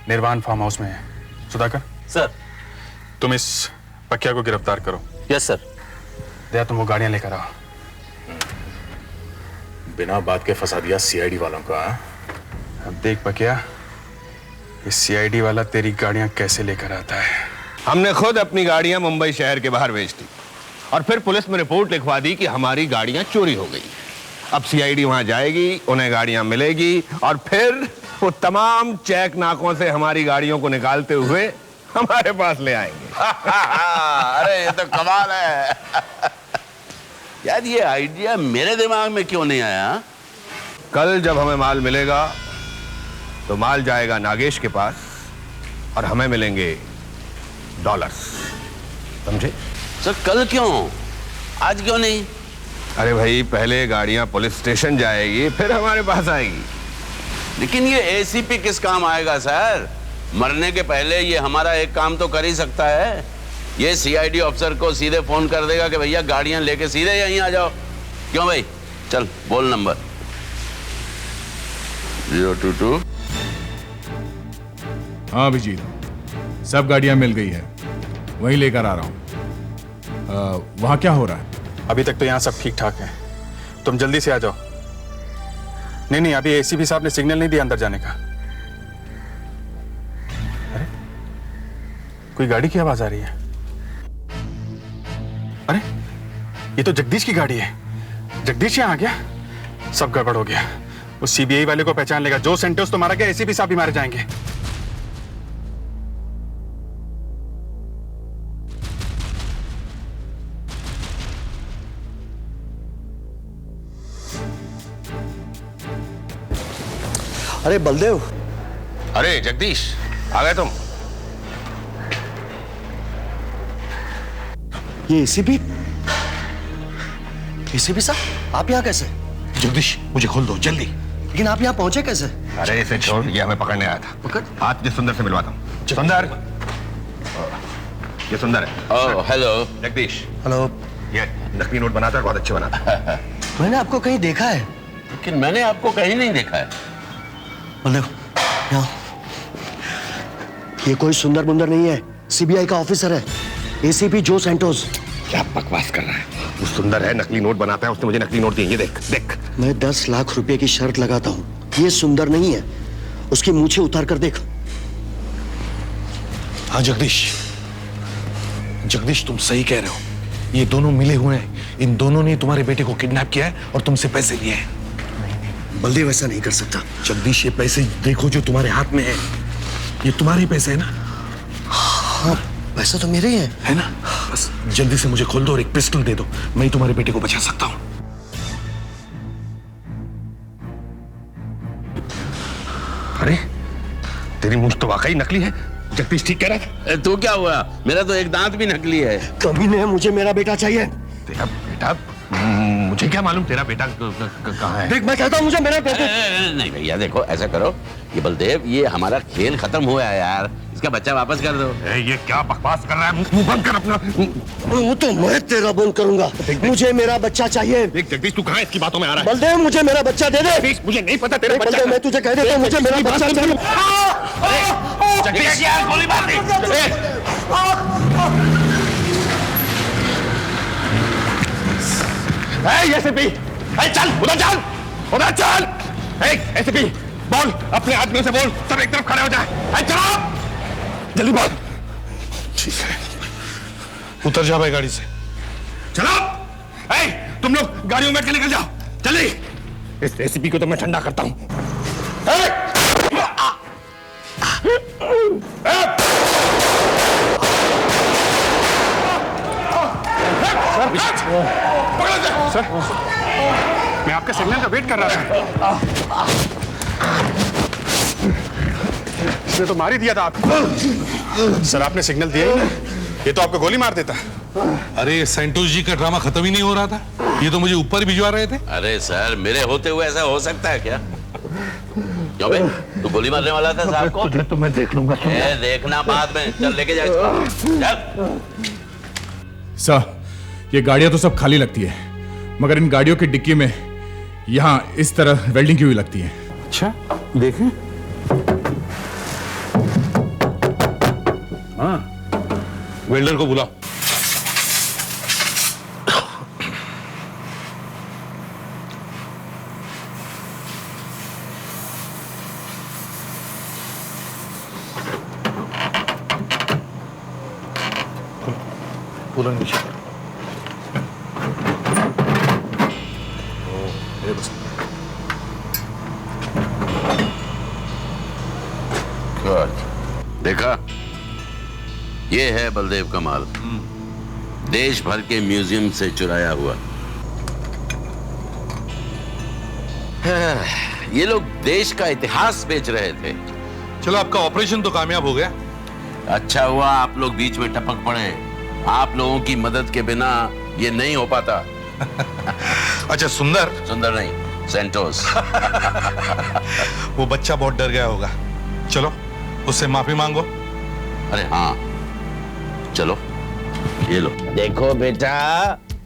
निर्वाण फार्म हाउस में हैं। सुधाकर सर, तुम इस पक्या को गिरफ्तार करो। Yes sir. दया, तुम वो गाड़ियां लेकर आओ। बिना बात के फंसा दिया सीआईडी वालों का। अब देख पक्या, ये सीआईडी वाला तेरी गाड़ियां कैसे लेकर आता है। हमने खुद अपनी गाड़ियां मुंबई शहर के बाहर बेच दी और फिर पुलिस में रिपोर्ट लिखवा दी कि हमारी गाड़ियां चोरी हो गई। अब सीआईडी वहां जाएगी, उन्हें गाड़ियां मिलेगी और फिर वो तमाम चेक नाकों से हमारी गाड़ियों को निकालते हुए हमारे पास ले आएंगे। अरे ये तो कमाल है। यार ये आइडिया मेरे दिमाग में क्यों नहीं आया? कल जब हमें माल मिलेगा तो माल जाएगा नागेश के पास और हमें मिलेंगे डॉलर्स, समझे? सर कल क्यों, आज क्यों नहीं? अरे भाई, पहले गाड़ियां पुलिस स्टेशन जाएगी फिर हमारे पास आएगी। लेकिन ये एसीपी किस काम आएगा सर? मरने के पहले ये हमारा एक काम तो कर ही सकता है। ये सीआईडी ऑफिसर को सीधे फोन कर देगा कि भैया गाड़ियां लेके सीधे यहीं आ जाओ। क्यों भाई? चल बोल नंबर। 022। हाँ अभिजीत, सब गाड़ियां मिल गई है, वहीं लेकर आ रहा हूं। वहां क्या हो रहा है? अभी तक तो यहाँ सब ठीक ठाक है, तुम जल्दी से आ जाओ। नहीं, अभी एसीपी साहब ने सिग्नल नहीं दिया अंदर जाने का। अरे कोई गाड़ी की आवाज आ रही है। अरे ये तो जगदीश की गाड़ी है। जगदीश यहाँ आ गया? सब गड़बड़ हो गया। उस सीबीआई वाले को पहचान लेगा। जो सेंटोस तो मारा गया, एसीपी साहब भी मारे जाएंगे। अरे बलदेव। अरे जगदीश, आ गए तुम? ये एसीपी साहब, आप यहाँ कैसे? जगदीश मुझे खोल दो जल्दी। लेकिन आप यहाँ पहुंचे कैसे? अरे इसे छोड़, ये हमें पकड़ने आया था। पकड़? आज तुझे सुंदर से मिलवाता हूँ। सुंदर, ये सुंदर है। Oh hello. जगदीश। हेलो। ये नकली नोट बनाता है, बहुत अच्छे बनाता है। मैंने आपको कहीं देखा है, लेकिन मैंने आपको कहीं नहीं देखा है। बलदेव यहाँ, ये कोई सुंदर मुंदर नहीं है, सीबीआई का ऑफिसर है, एसीपी जो सेंटोस। क्या बकवास कर रहा है? वो सुंदर है, नकली नोट बनाता है, उसने मुझे नकली नोट दिए। ये देख देख। मैं 10 लाख रुपए की शर्त लगाता हूँ, ये सुंदर नहीं है, उसकी मूछें उतार कर देख। हाँ जगदीश, जगदीश तुम सही कह रहे हो, ये दोनों मिले हुए हैं। इन दोनों ने तुम्हारे बेटे को किडनैप किया है और तुमसे पैसे लिए हैं। बलदेव ऐसा नहीं कर सकता। जगदीश ये पैसे देखो जो तुम्हारे हाथ में है, ये तुम्हारे पैसे है ना? हाँ पैसा तो मेरे ही है ना? बस जल्दी से मुझे खोल दो और एक पिस्टल दे दो, मैं ही तुम्हारे बेटे को बचा सकता हूँ। अरे तेरी मूंछ तो वाकई नकली है। जगदीश ठीक कह रहा था। तो क्या हुआ? मेरा तो एक दांत भी नकली है। कभी नहीं, मुझे मेरा बेटा चाहिए। तेरा बेटा? मुझे क्या मालूम तेरा बेटा कहाँ है? देख मैं कहता हूँ मुझे मेरा बेटा। नहीं भैया देखो, ऐसा करो, ये बलदेव, ये हमारा खेल खत्म हुआ है यार, इसका बच्चा वापस कर दो। ये क्या बकवास कर रहा है? मुंह बंद कर अपना। वो तो मैं तेरा बंद करूंगा। मुझे मेरा बच्चा चाहिए। देख जगदीश तू कहाँ इसकी बातों में आ रहा है? बलदेव मुझे मेरा बच्चा दे दे। मुझे नहीं पता तेरा बच्चा। मैं तुझे कह देता हूँ, मुझे मेरा बच्चा चाहिए। जगदीश यार गोली मार दी। एसीपी, चल उधर चल, उधर चल। एसीपी बोल, अपने आदमियों से बोल, सब एक तरफ खड़े हो जाए। चलो जल्दी बोल। ठीक है, उतर जा भाई गाड़ी से। चलो तुम लोग गाड़ियों में बैठ के निकल जाओ जल्दी। इस एसीपी को तो मैं ठंडा करता हूं। सर, मैं आपके सिग्नल का वेट कर रहा था। इसने तो मार ही दिया था आपको। सर आपने सिग्नल दिया ही नहीं, ये तो आपको गोली मार देता। अरे सेंटोस जी का ड्रामा खत्म ही नहीं हो रहा था, ये तो मुझे ऊपर भिजवा रहे थे। अरे सर, मेरे होते हुए ऐसा हो सकता है क्या? क्यों बे, तू गोली मारने वाला था साहब को? तो मैं देख लूंगा। देखना बाद में, चल लेके जा इसको। सर, ये गाड़ियां तो सब खाली लगती है, मगर इन गाड़ियों की डिक्की में यहाँ इस तरह वेल्डिंग की हुई लगती है। अच्छा देखें। हाँ, वेल्डर को बुलाओ। पूरा नीचे। देखा, ये है बलदेव का माल, देश भर के म्यूजियम से चुराया हुआ। ये लोग देश का इतिहास बेच रहे थे। चलो आपका ऑपरेशन तो कामयाब हो गया। अच्छा हुआ आप लोग बीच में टपक पड़े, आप लोगों की मदद के बिना ये नहीं हो पाता। अच्छा सुंदर? सुंदर नहीं, सेंटोस। वो बच्चा बहुत डर गया होगा, चलो उससे माफी मांगो। अरे हाँ चलो, ये लो। देखो बेटा,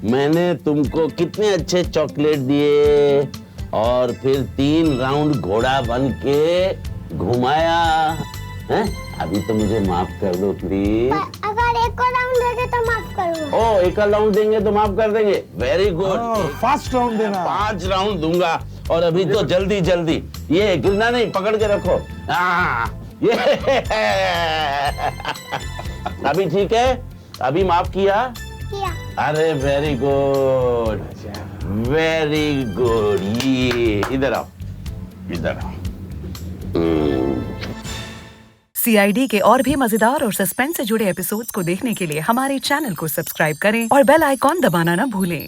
मैंने तुमको कितने अच्छे चॉकलेट दिए और फिर 3 राउंड घोड़ा बन के घुमाया है? अभी तो मुझे माफ कर दो प्लीज। अगर एक और राउंड देंगे तो माफ करूंगा। ओ, एक और राउंड देंगे तो माफ कर देंगे। Very good. फास्ट राउंड देना। 5 राउंड दूंगा और अभी तो जल्दी जल्दी। ये गिरना नहीं, पकड़ के रखो। ये अभी ठीक है? अभी माफ किया? किया। अरे वेरी गुड, वेरी गुड। ये इधर आओ, इधर आओ। CID के और भी मजेदार और सस्पेंस से जुड़े एपिसोड्स को देखने के लिए हमारे चैनल को सब्सक्राइब करें और बेल आइकॉन दबाना ना भूलें।